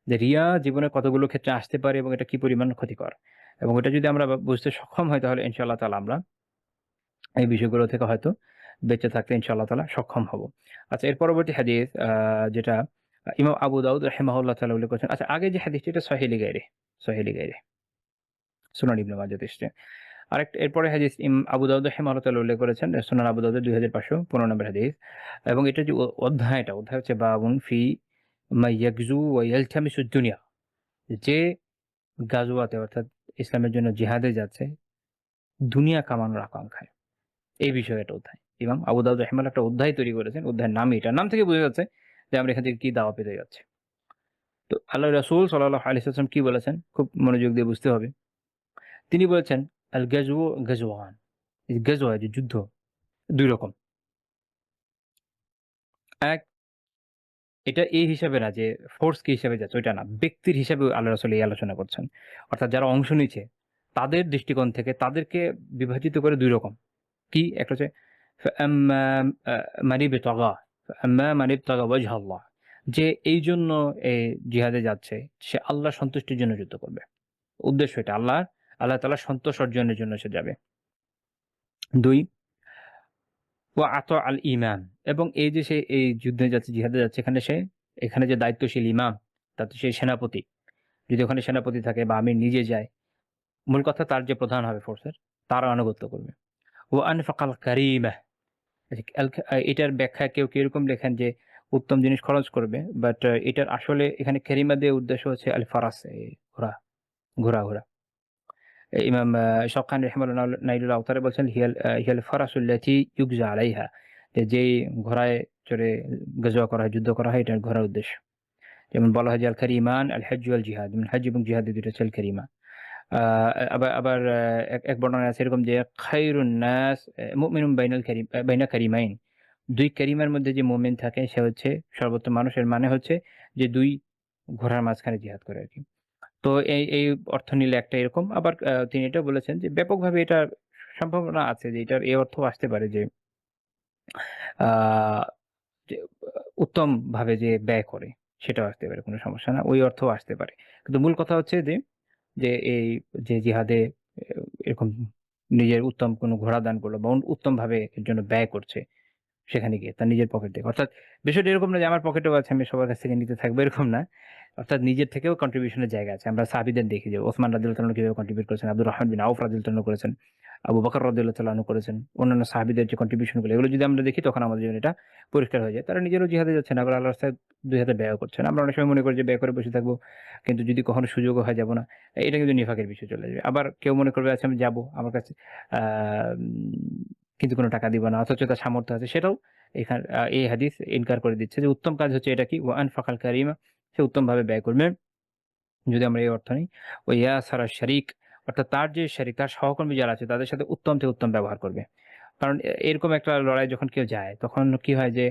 যে রিয়া জীবনে কতগুলো ক্ষেত্রে আসতে পারে এবং এটা কি পরিমাণ ক্ষতিকর। এবং এটা যদি আমরা বুঝতে সক্ষম হই তাহলে ইনশাআল্লাহ তাআলা আমরা এই বিষয়গুলো থেকে হয়তো বেঁচে থাকতে ইনশাআল্লাহ তাআলা সক্ষম হব। আচ্ছা, এর পরবর্তী হাদিস যেটা ইমাম আবু দাউদ রাহিমাহুল্লাহ তাআলা উল্লেখ করেছেন। আচ্ছা, আগে যে হাদিসটি এটা সহিহ লিগাইরে সুনান ইবনে মাজাহ তে এসছে। এরপরে হাদিস আবু দাউদ রাহিমাহুল্লাহ তাআলা উল্লেখ করেছেন সুনান আবু দাউদের 2515 নম্বর হাদিস। এবং এটা যে অধ্যায় হচ্ছে বাবুন ফি মা ইয়াগজু ওয়া ইয়ালতামিসুদ দুনিয়া। যে গাজওয়াতে অর্থাৎ ইসলামের জন্য জিহাদে যাচ্ছে দুনিয়া কামানোর আকাঙ্ক্ষায়। এই বিষয়ে একটা অধ্যায় ইমাম আবু দাউদ রাহিমাহুল্লাহ একটা অধ্যায় তৈরি করেছেন। অধ্যায়ের নামই এটা, নাম থেকে বোঝা যাচ্ছে যে আমরা এখান থেকে কি দাওয়া পেতে যাচ্ছি। তো আল্লাহ রাসূল সাল্লাল্লাহু আলাইহি ওয়াসাল্লাম কি বলেছেন খুব মনোযোগ দিয়ে বুঝতে হবে। তিনি বলেছেন আল গাজওয়ু গাজওয়ান, এই গাজওয়া যে যুদ্ধ দুই রকম। এক, এটা এই হিসাবে না যে ফোর্স কি হিসাবে যাচ্ছে ওইটা না, ব্যক্তির হিসাবে আল্লাহ রাসূল এই আলোচনা করছেন। অর্থাৎ যারা অংশ নিচ্ছে তাদের দৃষ্টিকোণ থেকে তাদেরকে বিভাজিত করে দুই রকম। কি একটা হচ্ছে ফাআম্মা মান ইবতাগা ফাআম্মা মান ইবতাগা ওয়াজহা আল্লাহ, যে এই জন্য এই জিহাদে যাচ্ছে সে আল্লাহর সন্তুষ্টির জন্য যুদ্ধ করবে। উদ্দেশ্য এটা আল্লাহ তাআলার সন্তোষ অর্জনের জন্য সে যাবে। ২, ওয়া আতা আল ইমাম, এবং এই যে সে এই যুদ্ধে যাচ্ছে জিহাদে যাচ্ছে এখানে যে দায়িত্বশীল ইমাম, তাতে সেই সেনাপতি, যদি ওখানে সেনাপতি থাকে বা আমির নিজে যায়, মূল কথা তার যে প্রধান হবে ফোর্সের তার আনুগত্য করবে। ওয়া আনফাকাল কারিমা, এটার ব্যাখ্যা কেউ এরকম লেখেন যে উত্তম জিনিস খরচ করবে, বাট এটার আসলে এখানে কারিমা দিয়ে উদ্দেশ্য হচ্ছে আল ফারাস, ঘোড়া ঘোড়া। ইমাম শওকানি রাহিমাহুল্লাহ নাইলুল আওতারে বলছেন হিয়াল ফারাসুল্লাতি ইউগজা আলাইহা, যেই ঘোড়ায় চড়ে গাজওয়া করা হয়, যুদ্ধ করা হয়, এটার ঘোড়ার উদ্দেশ্য। যেমন বলা হয় যে আল কারিমান আল হজ্জ ওয়াল জিহাদ, হজ এবং জিহাদের দুইটা হচ্ছে আল কারিমা। আবার এক বর্ণনায় আছে এরকম যে খায়রুন নাস মুমিনুন বাইনা কারিমাইন, দুই কারিমার মধ্যে যে মুমিন থাকে সে হচ্ছে সর্বোত্তম মানুষের, মানে হচ্ছে যে দুই ঘোড়ার মাঝখানে জিহাদ করে আর কি। তো এই অর্থ নিলে একটা এরকম। আবার তিনি এটাও বলেছেন যে ব্যাপকভাবে এটা সম্ভাবনা আছে যে এটার এই অর্থ আসতে পারে যে আহ, যে উত্তম ভাবে যে ব্যয় করে সেটাও আসতে পারে, কোনো সমস্যা না, ওই অর্থও আসতে পারে। কিন্তু মূল কথা হচ্ছে যে যে এই যে জিহাদে এরকম নিজের উত্তম কোনো ঘোড়া দান করলো বা উত্তম ভাবে এর জন্য ব্যয় করছে সেখানে গিয়ে তার নিজের পকেট থেকে। অর্থাৎ বিষয়টা এরকম না যে আমার পকেটেও আছে আমি সবার কাছ থেকে নিতে থাকবো, এরকম না। অর্থাৎ নিজের থেকেও কন্ট্রিবিউশনের জায়গা আছে। আমরা সাহাবীদের দেখি যে ওসমান রাদিয়াল্লাহু তাআলা কিভাবে কন্ট্রিবিউট করেছেন, আব্দুর রহমান বিন আউফ রাদিয়াল্লাহু তাআলা করেছেন, আবু বকর রাদিয়াল্লাহু তাআলা করেছেন, অন্যান্য সাহাবীদের যে কন্ট্রিবিউশন গুলো এগুলো যদি আমরা দেখি তখন আমাদের জন্য এটা পরিষ্কার হয়ে যায়। তারা নিজেরও জিহাদে যাচ্ছে না, আবার আল্লাহর রাস্তায় দুই হাতে ব্যয় করছেন। আমরা অনেক সময় মনে করি যে ব্যয় করে বসে থাকবো, কিন্তু যদি কখনো সুযোগও হয় যাবো না, এটা কিন্তু নিফাকের বিষয় চলে যাবে। আবার কেউ মনে করবে আচ্ছা আমি যাবো, আমার কাছে কিন্তু কোনো টাকা দিব না, অথচ তার সামর্থ্য আছে, সেটাও এখানে এই হাদিস ইনকার করে দিচ্ছে যে উত্তম কাজ হচ্ছে এটা কি, ওয়া আনফাকাল কারিমা, সে উত্তম ভাবে ব্যয় করবে। যদি আমরা এই অর্থ নিই, ও ইয়া সারা শারিক, অর্থাৎ তার যে শারিক, তার সহকর্মী যারা আছে তাদের সাথে উত্তম থেকে উত্তম ব্যবহার করবে। কারণ এরকম একটা লড়াই যখন কেউ যায় তখন কি হয় যে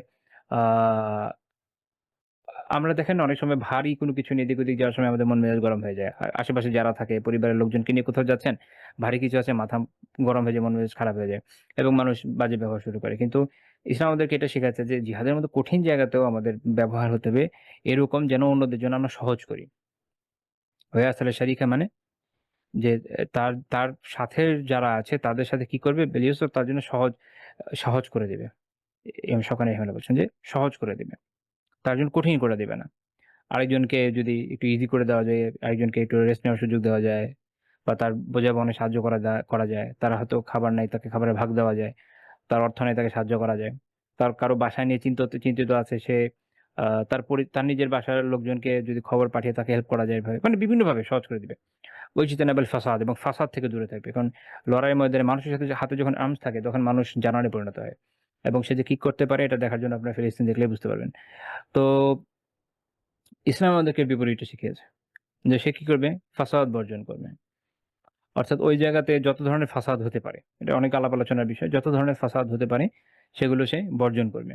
আহ আমরা দেখেন অনেক সময় ভারী কোনো কিছু নিয়ে এদিক ওদিক যাওয়ার সময় আমাদের মন মেজাজ গরম হয়ে যায়। আশেপাশে যারা থাকে পরিবারের লোকজনকে নিয়ে কোথাও যাচ্ছেন, ভারী কিছু আছে, মাথা গরম হয়ে যায়, মন মেজাজ খারাপ হয়ে যায় এবং মানুষ বাজে ব্যবহার শুরু করে। কিন্তু ইসলাম আমাদেরকে এটা শেখাচ্ছে যে জিহাদের মতো কঠিন জায়গাতেও আমাদের ব্যবহার হতে হবে এরকম যেন অন্যদের জন্য আমরা সহজ করি। হয়ে আসলে শারিকা মানে যে তার তার সাথে যারা আছে তাদের সাথে কি করবে, বেলিউস তার জন্য সহজ করে দিবে। ইমাম শওকানি রাহিমাহুল্লাহ বলছেন যে সহজ করে দিবে, তার জন্য কঠিন করে দিবে না। আরেকজনকে যদি একটু ইজি করে দেওয়া যায়, আরেকজনকে একটু রেস্ট নেওয়ার সুযোগ দেওয়া যায়, বা তার বোঝা বহনে সাহায্য করা যায়, তার হয়তো খাবার নাই তাকে খাবারের ভাগ দেওয়া যায়, তার অর্থ নাই তাকে সাহায্য করা যায়, তার কারো বাসায় নিয়ে চিন্তিত আছে সে তার নিজের বাসার লোকজনকে যদি খবর পাঠিয়ে তাকে হেল্প করা যায়, ভাবে মানে বিভিন্নভাবে সহজ করে দিবে। ওইজিতানাবুল ফাসাদ, এবং ফাসাদ থেকে দূরে থাকবে। কারণ লড়াইয়ের ময়দানে মানুষের সাথে হাতে যখন আর্মস থাকে তখন মানুষ জানোয়ারে পরিণত হয়, এবং সে যে কি করতে পারে এটা দেখার জন্য আপনার ফিলিস্তিন দেখলে বুঝতে পারবেন। তো ইসলাম আমাদেরকে বিপরীতটা শিখিয়েছে যে সে কি করবে, ফাসাদ বর্জন করবে। অর্থাৎ ওই জায়গাতে যত ধরনের ফাসাদ হতে পারে, এটা অনেক আলাপ আলোচনার বিষয়, যত ধরনের ফাসাদ হতে পারে সেগুলো সে বর্জন করবে।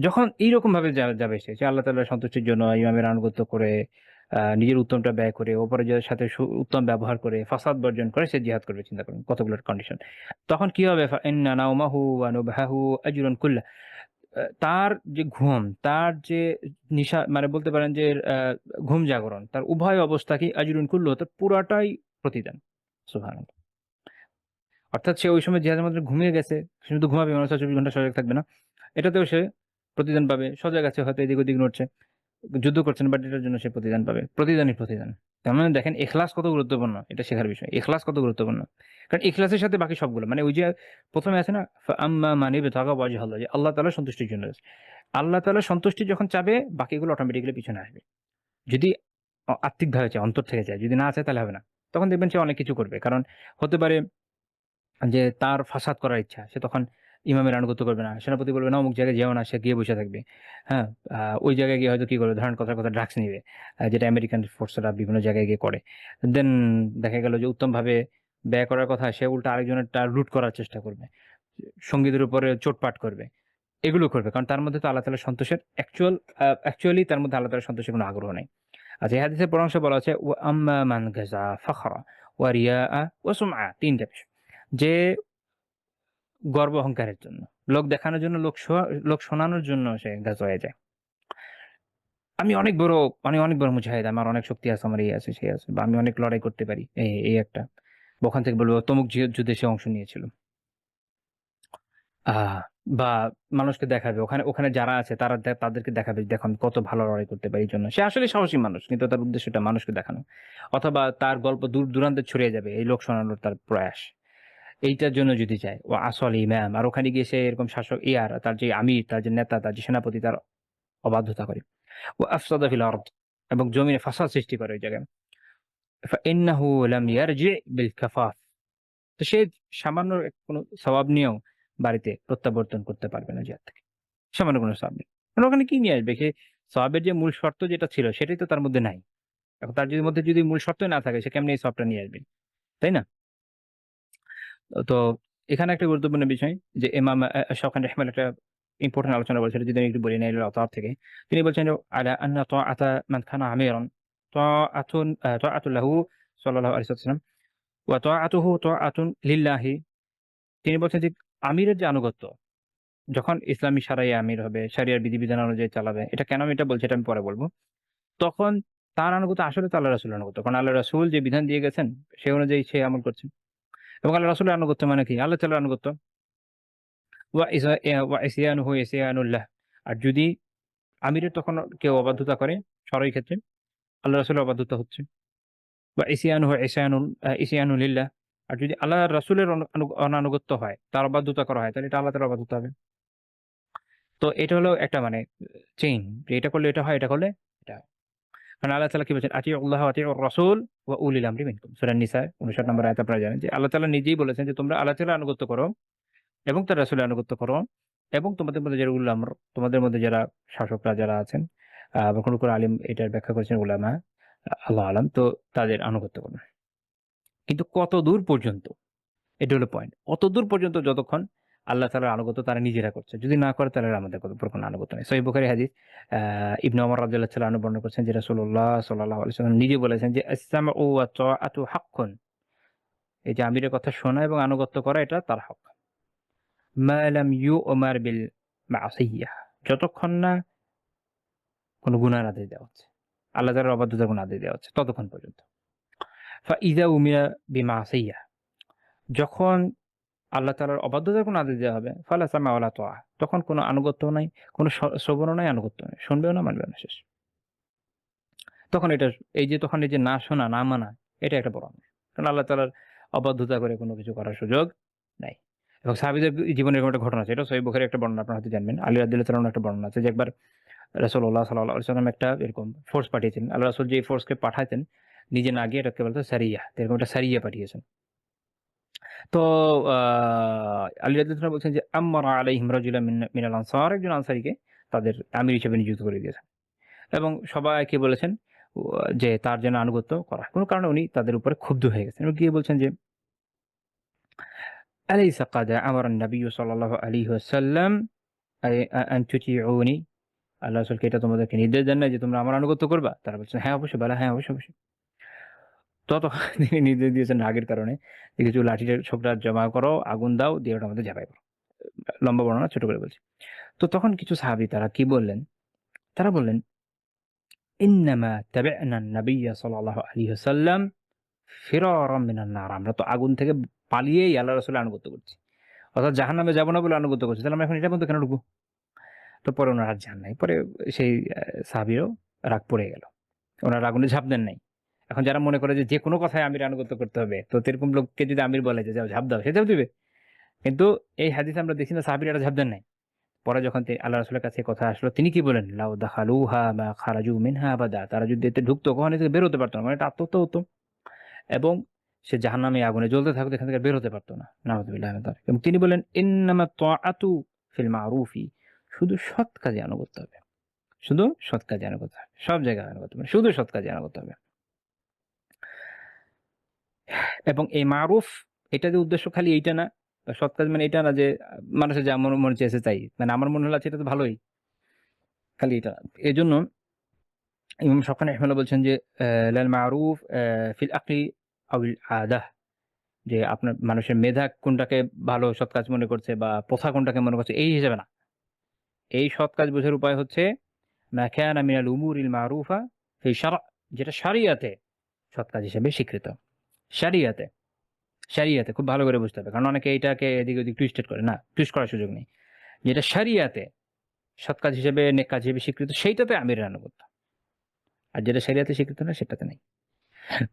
যখন এইরকম ভাবে যাবে সে আল্লাহ তাআলার সন্তুষ্টির জন্য ইমামের আনুগত্য করে, নিজের উত্তমটা ব্যয় করে, অপরের সাথে উত্তম ব্যবহার করে, ফাসাদ বর্জন করে সে জিহাদ করবে। চিন্তা করুন কতগুলো কন্ডিশন। তখন কি হবে, ফাইন্না নাওমাহু ওয়া নুবহাহু আজরুন কুল্লাহ, তার যে ঘুম, তার যে নিশা, মানে বলতে পারেন যে ঘুম জাগরণ, তার উভয় অবস্থা কি আজরুন কুল্লু, তার পুরাটাই প্রতিদান। সুবহানাল্লাহ। অর্থাৎ সে ওই সময় জিহাদের মধ্যে ঘুমিয়ে গেছে, সে শুধু ঘুমাবে, মানুষ 24 ঘন্টা সজাগ থাকবে না, এটাতেও সে প্রতিদান পাবে। সজাগ আছে, হয়তো এদিক ওদিক নড়ছে, যুদ্ধ করছেন, বাট এটার জন্য সে প্রতিদান পাবে। প্রতিদান। তার মানে দেখেন ইখলাস কত গুরুত্বপূর্ণ, এটা শেখার বিষয়। ইখলাস কত গুরুত্বপূর্ণ, কারণ ইখলাসের সাথে বাকি সবগুলো, মানে ওই যে প্রথমে আছে না আম্মা মানি বেতাগা ওয়াজহাল্লাহ, যে আল্লাহ তাআলার সন্তুষ্টির জন্য, আল্লাহ তাআলার সন্তুষ্টি যখন চাবে বাকিগুলো অটোমেটিক্যালি পিছনে আসবে। যদি আত্মিকভাবে চায়, অন্তর থেকে চায়, যদি না চায় তাহলে হবে না। তখন দেখবেন সে অনেক কিছু করবে। কারণ হতে পারে যে তার ফাসাদ করার ইচ্ছা। সে তখন ইমামের আনুগত্য করবে না। সেনাপতি বলবে না অমুক জায়গায় যেও না, সে গিয়ে বসে থাকবে। হ্যাঁ? ওই জায়গায় গিয়ে হয়তো কি করবে, ধরেন কথার কথা ড্রাগস নিবে। যেটা আমেরিকান ফোর্সরা বিভিন্ন জায়গায় গিয়ে করে। দেন দেখা গেল যে উত্তমভাবে ব্যয় করার কথা, সে উল্টা আরেকজনেরটা লুট করার চেষ্টা করবে। সঙ্গীদের উপরে চোটপাট করবে। এগুলো করবে। কারণ তার মধ্যে তো আল্লাহ তাআলার সন্তোষের অ্যাকচুয়ালি তার মধ্যে আল্লাহ তাআলার সন্তোষের কোনো আগ্রহ নাই। আচ্ছা, এই হাদিসের পরামর্শে বলা আছে ওয়া আম্মা মান গাজা ফাখরা ওয়া রিয়াআ ওয়া সুমআ, ৩ টা বিষয়। যে গর্ব অহংকারের জন্য, লোক দেখানোর জন্য, লোক শোনানোর জন্য সে গাজওয়ে যায়। আমি অনেক বড় মুজাহিদ, আমার অনেক শক্তি আছে, আমার এই আছে, সেই আছে, বা আমি অনেক লড়াই করতে পারি। এই একটা। বা ওখান থেকে বলবো তমুক যুদ্ধে সে অংশ নিয়েছিল। আহ বা মানুষকে দেখাবে, ওখানে যারা আছে তাদেরকে দেখাবে, দেখো আমি কত ভালো লড়াই করতে পারি। এই জন্য সে আসলে সাহসী মানুষ, কিন্তু তার উদ্দেশ্যটা মানুষকে দেখানো। অথবা তার গল্প দূর দূরান্তে ছড়িয়ে যাবে, এই লোক শোনানোর তার প্রয়াস। এইটার জন্য যদি যায় ও আসল ইমাম, আর ওখানে গিয়ে সে এরকম শাসক তার যে আমির, তার যে নেতা, তার যে সেনাপতি, তার অবাধ্যতা করে। ও আফসাদা ফিল আরদ, এবং জমিনে ফাসাদ সৃষ্টি করে ওই জায়গায়। ফাইন্নাহু লাম ইয়ারজি বিল কাফাফ, তো সে সামান্য কোনো সওয়াব নিয়েও বাড়িতে প্রত্যাবর্তন করতে পারবে না জিহাদ থেকে। সামান্য কোনো সওয়াব নেই। কারণ ওখানে কি নিয়ে আসবে? সে সওয়াবের যে মূল শর্ত যেটা ছিল সেটাই তো তার মধ্যে নাই। এখন তার মধ্যে যদি মূল শর্তই না থাকে, সে কেমনে এই সওয়াবটা নিয়ে আসবে? তাই না? তো এখানে একটা গুরুত্বপূর্ণ বিষয় যে ইমাম শাওকানি রাহিমাহুল্লাহ একটা ইম্পোর্টেন্ট আলোচনা বলছেন, যদি আমি একটু বলি নাইলুল আওতার থেকে। তিনি বলছেন যে আলা আন্না তাআতা মান কানা আমিরান তাআতুন লাহু সাল্লাল্লাহু আলাইহি ওয়াসাল্লাম ওয়া তাআতুহু তাআতুন লিল্লাহি। তিনি বলছেন যে আমিরের যে আনুগত্য, যখন ইসলামী শারাইয়া আমির হবে, শরিয়ার বিধিবিধান অনুযায়ী চালাবে, এটা কেন আমি এটা বলছি এটা আমি পরে বলব। তখন তার আনুগত্য আসলে তো আল্লাহ রাসূলের আনুগত্য। কারণ আল্লাহ রাসূল যে বিধান দিয়ে গেছেন সেই অনুযায়ী সে আমল করছে। এবং আল্লাহ রাসূলের আনুগত্য মানে কি? আল্লাহ তাআলার আনুগত্য। ওয়া ইসয়ানুহু ইসয়ানুল্লাহ। আর যদি আমিরের তখন কেউ অবাধ্যতা করে সরাই ক্ষেত্রে, আল্লাহ রাসূলের অবাধ্যতা হচ্ছে। ওয়া ইসয়ানুহু ইসয়ানু লিল্লাহ। আর যদি আল্লাহর রাসূলের অনানুগত্য হয়, তার অবাধ্যতা করা হয়, তাহলে এটা আল্লাহ তাআলার অবাধ্যতা হবে। তো এটা হলো একটা মানে চেইন, যে এটা করলে এটা হয়, এটা করলে এটা হয়। কারণ আল্লাহ তাআলা কি বলছেন? আতিউল্লাহ ওয়া আতিউর রাসূল ওয়া উলিল আমরি মিনকুম। সূরা নিসা ৫৯ নম্বর আয়াতে আপনারা জানেন যে আল্লাহ তাআলা নিজেই বলেছেন যে তোমরা আল্লাহ তাআলার আনুগত্য করো এবং তার রাসূলের আনুগত্য করো, এবং তোমাদের মধ্যে যারা উলুল আমর, তোমাদের মধ্যে যারা শাসকরা যারা আছেন, বা কোন আলিম এটার ব্যাখ্যা করেছেন উলামা, আল্লাহু আলাম, তো তাদের আনুগত্য করো। কিন্তু কতদূর পর্যন্ত? এটা হলো পয়েন্ট। অতদূর পর্যন্ত যতক্ষণ আল্লাহ তাআলার আনুগত্য তারা নিজেরা করছে। যদি না করে তাহলে আমাদের উপর কোনো আনুগত্য নেই। সহিহ বুখারী হাদিস, ইবনে ওমর রাদিয়াল্লাহু তাআলা আনহু বর্ণনা করেছেন যে রাসূলুল্লাহ সাল্লাল্লাহু আলাইহি ওয়াসাল্লাম নিজে বলেছেন যে আস-সামউ ওয়া তাআতু হাক্কুন। এই যে আমিরের কথা শোনা এবং আনুগত্য করা এটা তার হক। মা লাম ইউ'মার বিল মা'সিয়াহ, যতক্ষণ না কোনো গুনাহর আদেশ দেওয়া হচ্ছে, আল্লাহ তাআলার অবাধ্যতার কোনো আদেশ দেওয়া হচ্ছে, ততক্ষণ পর্যন্ত। ফাইযা উমিরা বিমা'সিয়াহ, যখন আল্লাহ তাআলার অবাধ্যতার কোনো আদেশ দেওয়া হবে, ফালা সামা ওয়ালা তাআ, তখন কোনো আনুগত্যও নাই, কোনো শ্রবণও নাই, আনুগত্যও নাই। শুনবেও না, মানবেও না, শেষ। তখন তখন এই যে না শোনা, না মানা, এটা একটা বড় অন্যায়। কারণ আল্লাহ তাআলার অবাধ্যতা করে কোনো কিছু করার সুযোগ নাই। এবং সাহাবীদের জীবনে এরকম একটা ঘটনা আছে। এটা সহিহ বুখারীর একটা বর্ণনা, আপনারা হয়তো জানবেন। আলী রাদিয়াল্লাহু তাআলার একটা বর্ণনা আছে যে একবার রাসূলুল্লাহ সাল্লাল্লাহু আলাইহি ওয়াসাল্লাম একটা এরকম ফোর্স পাঠিয়েছিলেন। আল্লাহ রাসূল যে ফোর্সকে পাঠাতেন নিজে না গিয়ে, এটাকে বলতো সারিয়া। এরকম একটা সারিয়া পাঠিয়েছেন। তো আ আলী রাদিয়াল্লাহু বলছেন যে আম্মারা আলাইহিম রাজুলান মিনাল আনসার, একজন আনসারীকে তাদের আমির হিসেবে নিযুক্ত করে দিয়েছেন। এবং সবাইকে বলেছেন যে তার যেন আনুগত্য করা হয়। কোন কারণে উনি তাদের উপরে ক্ষুব্ধ হয়ে গেছেন এবং গিয়ে বলছেন যে আলাইসা ক্বাদ আমারা নবী সাল্লাল্লাহু আলাইহি ওয়াসাল্লাম আন তুতিউনি, আল্লাহ রাসূলকে এটা তোমাদেরকে নির্দেশ দেন নাই যে তোমরা আমার আনুগত্য করবা? তারা বলছেন হ্যাঁ অবশ্যই, বলা হ্যাঁ অবশ্যই, অবশ্যই। ততক্ষণ তিনি নির্দেশ দিয়েছেন রাগের কারণে যে কিছু লাঠি ছোকরা জমা করো, আগুন দাও, দিয়ে ওটার মধ্যে ঝাঁপাই পড়ো। লম্বা বর্ণনা, ছোট করে বলছি। তো তখন কিছু সাহাবী তারা কি বললেন? তারা বললেন ইন্নামা তাবি'না আন-নাবিয়্য সাল্লাল্লাহু আলাইহি ওয়াসাল্লাম ফিরারাম মিনান নার, আমরা তো আগুন থেকে পালিয়েই আল্লাহ রাসূলের আনুগত্য করছি। অর্থাৎ জাহান্নামে যাব না বলে আনুগত্য করছি। তাহলে আমরা এখন এটার মধ্যে কেন ঢুকবো? তো পরে ওনারা আর যান নাই। পরে সেই সাহাবীরও রাগ পড়ে গেল। ওনারা আগুনে ঝাঁপ দেন নাই। এখন যারা মনে করে যে যেকোনো কথায় আমির আনুগত্য করতে হবে, তো এরকম লোককে যদি আমির বলে যে যাও ঝাঁপ দাও, সে ঝাঁপ দিবে। কিন্তু এই হাদিসে আমরা দেখছি না সাহাবীরা ঝাঁপ দেন নাই। পরে যখন আল্লাহ রাসূলের কাছে কথা আসলো, তিনি কি বলেন? লাউ দাখালুহা মা খারাজু মিনহা আবাদা, তারা যদি এতে ঢুকতো কখনো থেকে বের হতে পারত না। মানে এটা আত্মহত্যা হতো। এবং সে জাহান্নামে আগুনে জ্বলতে থাকতো, এখান থেকে বের হতে পারতো না, নাউযুবিল্লাহি মিন যালিক। এবং তিনি বলেন ইন্নামা তাআতু ফিল মারুফি, শুধু সৎ কাজে আনুগত্য হবে, শুধু সৎ কাজে আনুগত্য হবে, সব জায়গায় আনুগত্য হবে, শুধু সৎ কাজে আনুগত্য হবে। এবং এই মারুফ, এটা যে উদ্দেশ্য খালি এইটা না, বা সৎ কাজ মানে এটা না যে মানুষের যা মনে চেয়েছে তাই, মানে আমার মনে হলো এটা তো ভালোই, খালি এটা না। এজন্য ইমাম শাওকানি রাহিমাহুল্লাহ বলছেন যে লাল মারুফ ফিল আকলি আউল আদাহ, যে আপনার মানুষের মেধা কোনটাকে ভালো সৎ কাজ মনে করছে বা প্রথা কোনটাকে মনে করছে এই হিসেবে না। এই সৎ কাজ বোঝার উপায় হচ্ছে মা কানা মিনাল উমুরিল মারুফা ফি শারআ, যেটা শরিয়াতে সৎ কাজ হিসেবে স্বীকৃত। শরিয়াতে, শরিয়াতে খুব ভালো করে বুঝতে হবে, কারণ অনেকে এইটাকে এদিক ওদিক টুইস্টেড করে, না টুইস্ট করার সুযোগ নেই। যেটা শরিয়াতে সৎ কাজ হিসেবে, নেক কাজ হিসেবে স্বীকৃত, সেইটাতে আমিরের আনুগত্য। আর যেটা শরিয়াতে স্বীকৃত না সেটাতে নেই।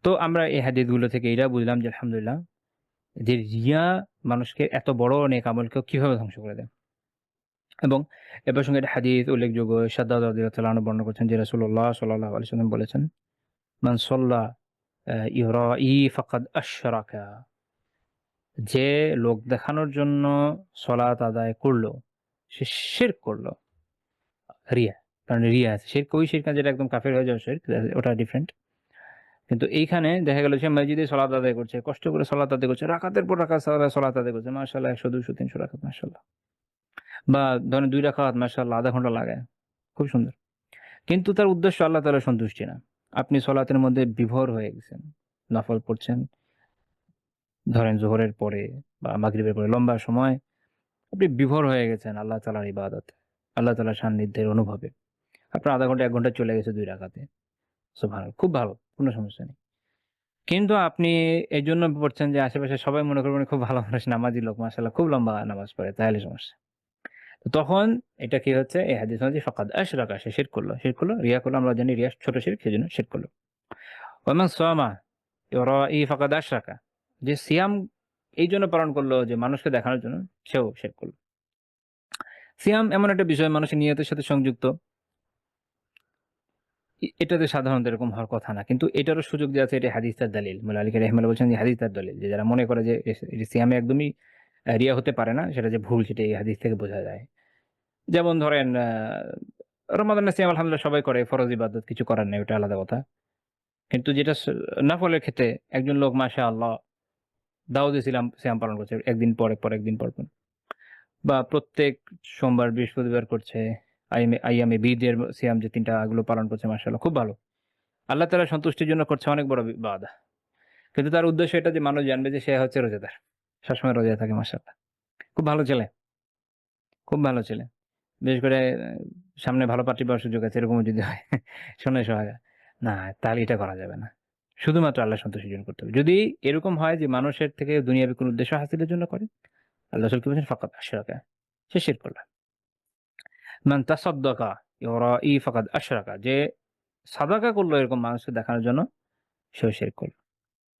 তো আমরা এই হাদিসগুলো থেকে এটা বুঝলাম যে আলহামদুলিল্লাহ, যে রিয়া মানুষকে এত বড় নেক আমলকে কিভাবে ধ্বংস করে দেয়। এবং এ প্রসঙ্গে একটা হাদিস উল্লেখযোগ্য, শাদ্দাদ রাদিয়াল্লাহু তাআলা আনহু বর্ণনা করছেন যে রাসূলুল্লাহ সাল্লাল্লাহু আলাইহি ওয়াসাল্লাম বলেছেন, মান সাল্লা ইউরাই ফাকাদ আশরাকা, যে লোক দেখানোর জন্য সালাত আদায় করলো সে শিরক করলো। রিয়া, কারণ রিয়া আছে, শিরক ওই শিরক না যেটা একদম কাফের হয়ে যাওয়া শিরক, ওটা ডিফারেন্ট। কিন্তু এইখানে দেখা গেল সে মসজিদে সালাত আদায় করছে, কষ্ট করে সালাত আদায় করছে, রাকাতের পর রাকাত সালাত আদায় করছে, মাশাআল্লাহ 100 200 300 রাকাত মাশাআল্লাহ, বা ধরেন 2 রাকাত মাশাআল্লাহ আধা ঘন্টা লাগায়, খুব সুন্দর। কিন্তু তার উদ্দেশ্য আল্লাহ তাআলার সন্তুষ্টি না। আপনি সালাতের মধ্যে বিভোর হয়ে গেছেন, নফল পড়ছেন, ধরেন যোহরের পরে বা মাগরিবের পরে লম্বা সময় আপনি বিভোর হয়ে গেছেন আল্লাহ তাআলার ইবাদতে, আল্লাহ তাআলার সান্নিধ্যের অনুভবে। আপনার আধা ঘন্টা 1 ঘন্টা চলে গেছে 2 রাকাতে, সুবহানাল্লাহ, খুব ভালো, কোনো সমস্যা নেই। কিন্তু আপনি এইজন্য পড়ছেন যে আশেপাশে সবাই মনে করবেন খুব ভালো মানুষ, নামাজি লোক, মাশাআল্লাহ খুব লম্বা নামাজ পড়ে, তাহলে সমস্যা। তো তখন এটা কি হচ্ছে, এই হাদিস অনুযায়ী ফাকাদ আশরাকা, সে শিরক করলো, শিরক করলো, রিয়া করলো, আমরা জানি রিয়া ছোট শিরক, সেজন্য শিরক করলো। ওয়া মান সামা ইউরাই ফাকাদ আশরাকা, যে সিয়াম এই জন্য পালন করলো যে মানুষকে দেখানোর জন্য, সেও শিরক করলো। সিয়াম এমন একটা বিষয় মানুষের নিয়তের সাথে সংযুক্ত, এটাতে সাধারণত এরকম হওয়ার কথা না, কিন্তু এটারও সুযোগ যে আছে, এটা হাদিস তার দলিল। মুল্লা আলী রাহিমাহুল্লাহ বলছেন যে হাদিস তার দলিল, যে যারা মনে করে যে সিয়ামে একদমই রিয়া হতে পারে না, সেটা যে ভুল, সেটা এই হাদিস থেকে বোঝা যায়। যেমন ধরেন রমাদানের সিয়াম আলহামদুলিল্লাহ সবাই করে, ফরজ ইবাদত, কিছু করার নেই, ওটা আলাদা কথা। কিন্তু যেটা নফলের ক্ষেত্রে একজন লোক মাশাআল্লাহ দাউদে সিয়াম পালন করছে, একদিন পরে পর একদিন পর পর, বা প্রত্যেক সোমবার বৃহস্পতিবার করছে, আইয়ামে বীজের সিয়াম যে 3টা এগুলো পালন করছে, মাশাআল্লাহ খুব ভালো, আল্লাহ তাআলার সন্তুষ্টির জন্য করছে, অনেক বড় ইবাদত। কিন্তু তার উদ্দেশ্য এটা যে মানুষ জানবে যে সে হচ্ছে রোজাদার, সবসময় রোজায় থাকে, মাশাআল্লাহ খুব ভালো ছেলে, খুব ভালো ছেলে। বিশেষ করে সামনে ভালো পাত্রী পাওয়ার সুযোগ আছে, এরকম যদি হয় সোনায় সোহাগা, না তাহলে এটা করা যাবে না, শুধুমাত্র আল্লাহ সন্তুষ্টির জন্য করতে হবে। যদি এরকম হয় যে মানুষের থেকে দুনিয়াবী কোনো উদ্দেশ্য হাসিলের জন্য করে, আল্লাহ রাসূল কি বলেছেন, ফাকাদ আশরাকা, সে শিরক করল। মান তাসাদ্দাকা ইউরাই ফাকাদ আশরাকা, যে সাদাকা করলো এরকম মানুষকে দেখানোর জন্য, সেও শিরক করল।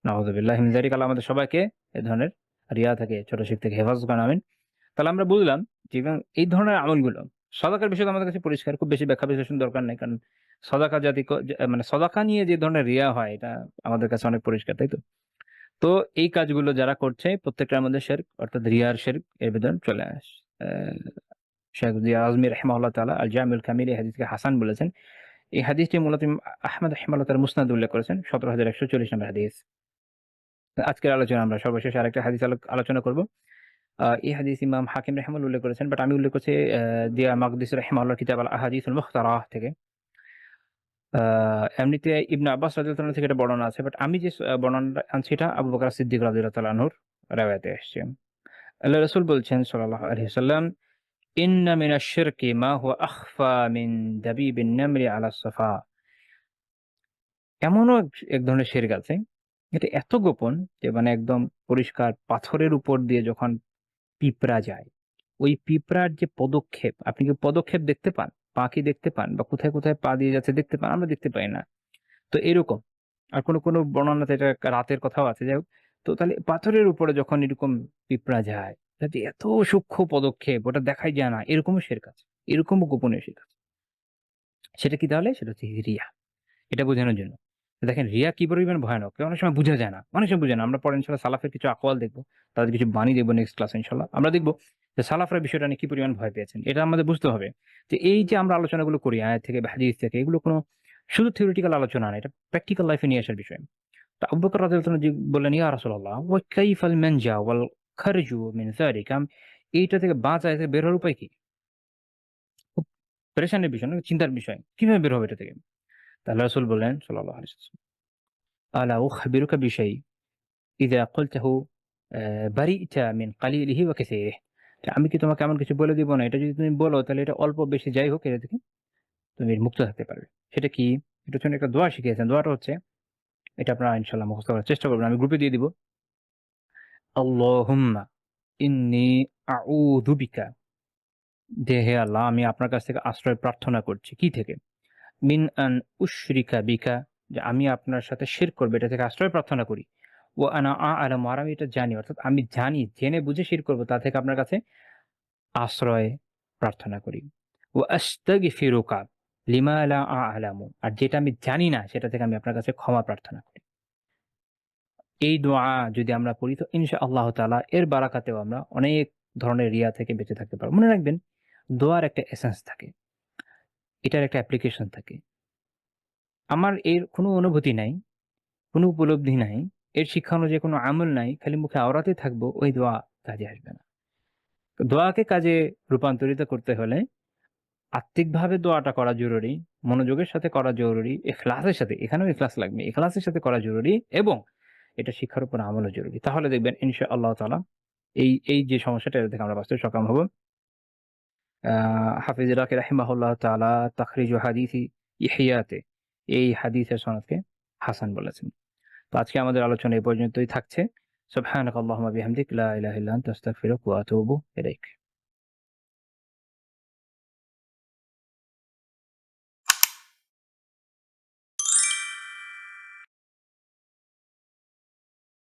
নাউযুবিল্লাহি মিন যালিক। আল্লাহ আমাদের সবাইকে এই ধরনের রিয়া থেকে, ছোট শিরক থেকে হেফাজত করেন, আমিন। তাহলে আমরা বুঝলাম যে এই ধরনের আমলগুলো, সাদাকার বিষয়টা আমাদের কাছে পরিষ্কার, খুব বেশি ব্যাখ্যা বিশ্লেষণ দরকার নেই, কারণ সাদাকা মানে সাদাকা নিয়ে যে ধরনের রিয়া হয় এটা আমাদের কাছে অনেক পরিষ্কার, তাই তো? তো এই কাজগুলো যারা করছে প্রত্যেকটার মধ্যে শিরক, অর্থাৎ রিয়ার শিরক এর ভিতর চলে আসে। শেখ জিয়া আজমি রাহিমাহুল্লাহ তাআলা আল জামিউল কামিল এই হাদিসকে হাসান বলেছেন। এই হাদিসটি মূলত ইমাম আহমদ রাহিমাহুল্লাহ তাআলা মুসনাদে উল্লেখ করেছেন, 17140 নম্বর হাদিস। আজকের আলোচনা আমরা সর্বশেষ আরেকটা হাদিস আলোচনা করব। এই হাদিস ইমাম হাকিম রাহিমাহুল্লাহ উল্লেখ করেছেন, বাট আমি উল্লেখ করছি দিয়া মাকদিসি রাহিমাহুল্লাহর কিতাব আল আহাদিসুল মুখতারাহ থেকে। এমনিতে ইবনে আব্বাস রাদিয়াল্লাহু তাআলা থেকে এটা বর্ণনা আছে, বাট আমি যে বর্ণনাটা আনছি এটা আবু বকর সিদ্দিক রাদিয়াল্লাহু তাআলা আনহুর riwayate এসেছে। আল্লাহ রাসূল বলছেন সাল্লাল্লাহু আলাইহি ওয়াসাল্লাম, ইন্না মিনাশ শিরকি মা হুয়া আখফা মিন দাবিবিন নামরি আলা সাফা। এমনও এক ধরনের শিরক আছে, এটা এত গোপন যে মানে একদম পরিষ্কার পাথরের উপর দিয়ে যখন পিঁপড়া যায়, ওই পিঁপড়ার যে পদক্ষেপ, আপনি কি পদক্ষেপ দেখতে পান? পা কি দেখতে পান? বা কোথায়, কোথায় পা দিয়ে যাচ্ছে দেখতে পান? আমরা দেখতে পাই না। তো এরকম। আর কোনো বর্ণনাতে এটা রাতের কথাও আছে। যাই হোক। তো তাহলে পাথরের উপরে যখন এরকম পিঁপড়া যায়, তাতে এত সূক্ষ্ম পদক্ষেপ ওটা দেখাই যায় না। এরকমও শিরক আছে। এরকমও গোপনীয় শিরক আছে। সেটা কি তাহলে? সেটা হচ্ছে রিয়া। এটা বোঝানোর জন্য। দেখেন রিয়া কি পরিমাণ ভয়ানক অনেক সময় বোঝা যায় না, অনেক সময় বোঝে না। আমরা পরে ইনশাল্লাহ সালাফের কিছু আকওয়াল দেখবো, তাদের কিছু বাণী দেখবো নেক্সট ক্লাসে ইনশাল্লাহ। আমরা দেখবো যে সালাফরা বিষয়টা নিয়ে কি পরিমাণ ভয় পেয়েছেন। এটা আমাদের বুঝতে হবে যে এই যে আমরা আলোচনাগুলো করি আয়াত থেকে বা হাদিস থেকে, এগুলো কোনো শুধু থিওরিটিক্যাল আলোচনা না, এটা প্র্যাকটিক্যাল লাইফে নিয়ে আসার বিষয়। তো আবু বকর রাদিয়াল্লাহু আনহু বললেন, ইয়া রাসূলুল্লাহ ওয়া কাইফাল মানজা ওয়াল খারজু মিন যালিকা, এইটা থেকে বাঁচা, এতে বের হওয়ার উপায় কি? খুব পেরেশানির বিষয় না, চিন্তার বিষয়। কিভাবে বের হবে এটা থেকে? তাহলে রাসূল বললেন সাল্লাল্লাহু আলাইহি ওয়াসাল্লাম, আলা উখবিরুকা বিশাই ইযা কুলতাহু বারি'তা মিন কালিলিহি ওয়া কাসীরিহি। আমি কি তোমাকে এমন কিছু বলে দিব না, এটা যদি তুমি বলো তাহলে এটা অল্প বেশি যাই হোক এটা থেকে তুমি মুক্ত থাকতে পারবে। সেটা কি? এটার জন্য একটা দোয়া শিখিয়েছেন। দোয়াটা হচ্ছে, এটা আপনারা ইনশাআল্লাহ মুখস্থ করার চেষ্টা করবেন। আমি গ্রুপে দিয়ে দিব। আল্লাহুম্মা ইন্নী আউযু বিকা, যে হে আল্লাহ আমি আপনার কাছ থেকে আশ্রয় প্রার্থনা করছি। কি থেকে? মিন আন উশরিকা বিকা, যে আমি আপনার সাথে শিরক করব, এটা থেকে আশ্রয় প্রার্থনা করি। ওয়া আনা আ'লামু, আর আমি এটা জানি, অর্থাৎ আমি জানি, জেনে বুঝে শিরক করব, তা থেকে আপনার কাছে আশ্রয় প্রার্থনা করি। ওয়া আস্তাগফিরুকা লিমা লা আ'লামু, আর যেটা আমি জানি না সেটা থেকে আমি আপনার কাছে ক্ষমা প্রার্থনা করি। এই দোয়া যদি আমরা পড়ি তো ইনশাআল্লাহ তাআলা এর বারাকাতেও আমরা অনেক ধরনের রিয়া থেকে বেঁচে থাকতে পারব। মনে রাখবেন, দোয়ার একটা এসেন্স থাকে, এটার একটা অ্যাপ্লিকেশন থাকে। আমার এর কোনো অনুভূতি নাই, কোনো উপলব্ধি নাই, এর শিক্ষা অনুযায়ী কোনো আমল নাই, খালি মুখে আওড়াতে থাকবো, ওই দোয়া কাজে আসবে না। তো দোয়াকে কাজে রূপান্তরিত করতে হলে আত্মিকভাবে দোয়াটা করা জরুরি, মনোযোগের সাথে করা জরুরি, ইখলাসের সাথে, এখানেও ইখলাস লাগবে, ইখলাসের সাথে করা জরুরি, এবং এটা শিক্ষার উপর আমলও জরুরি। তাহলে দেখবেন ইনশাআল্লাহ তাআলা এই যে সমস্যাটা, এটা থেকে আমরা বাঁচতে সক্ষম হব। হাফিজ ইরাকি রাহিমাহুল্লাহ তাআলা তাখরিজু হাদিসি ইহইয়াতে এই হাদিসের সনদকে হাসান বলেছেন। তো আজকে আমাদের আলোচনা এই পর্যন্তই থাকছে। সুবহানাকাল্লাহুম্মা বিহামদিক লা ইলাহা ইল্লা আনতা আস্তাগফিরুকা ওয়া আতুবু ইলাইক।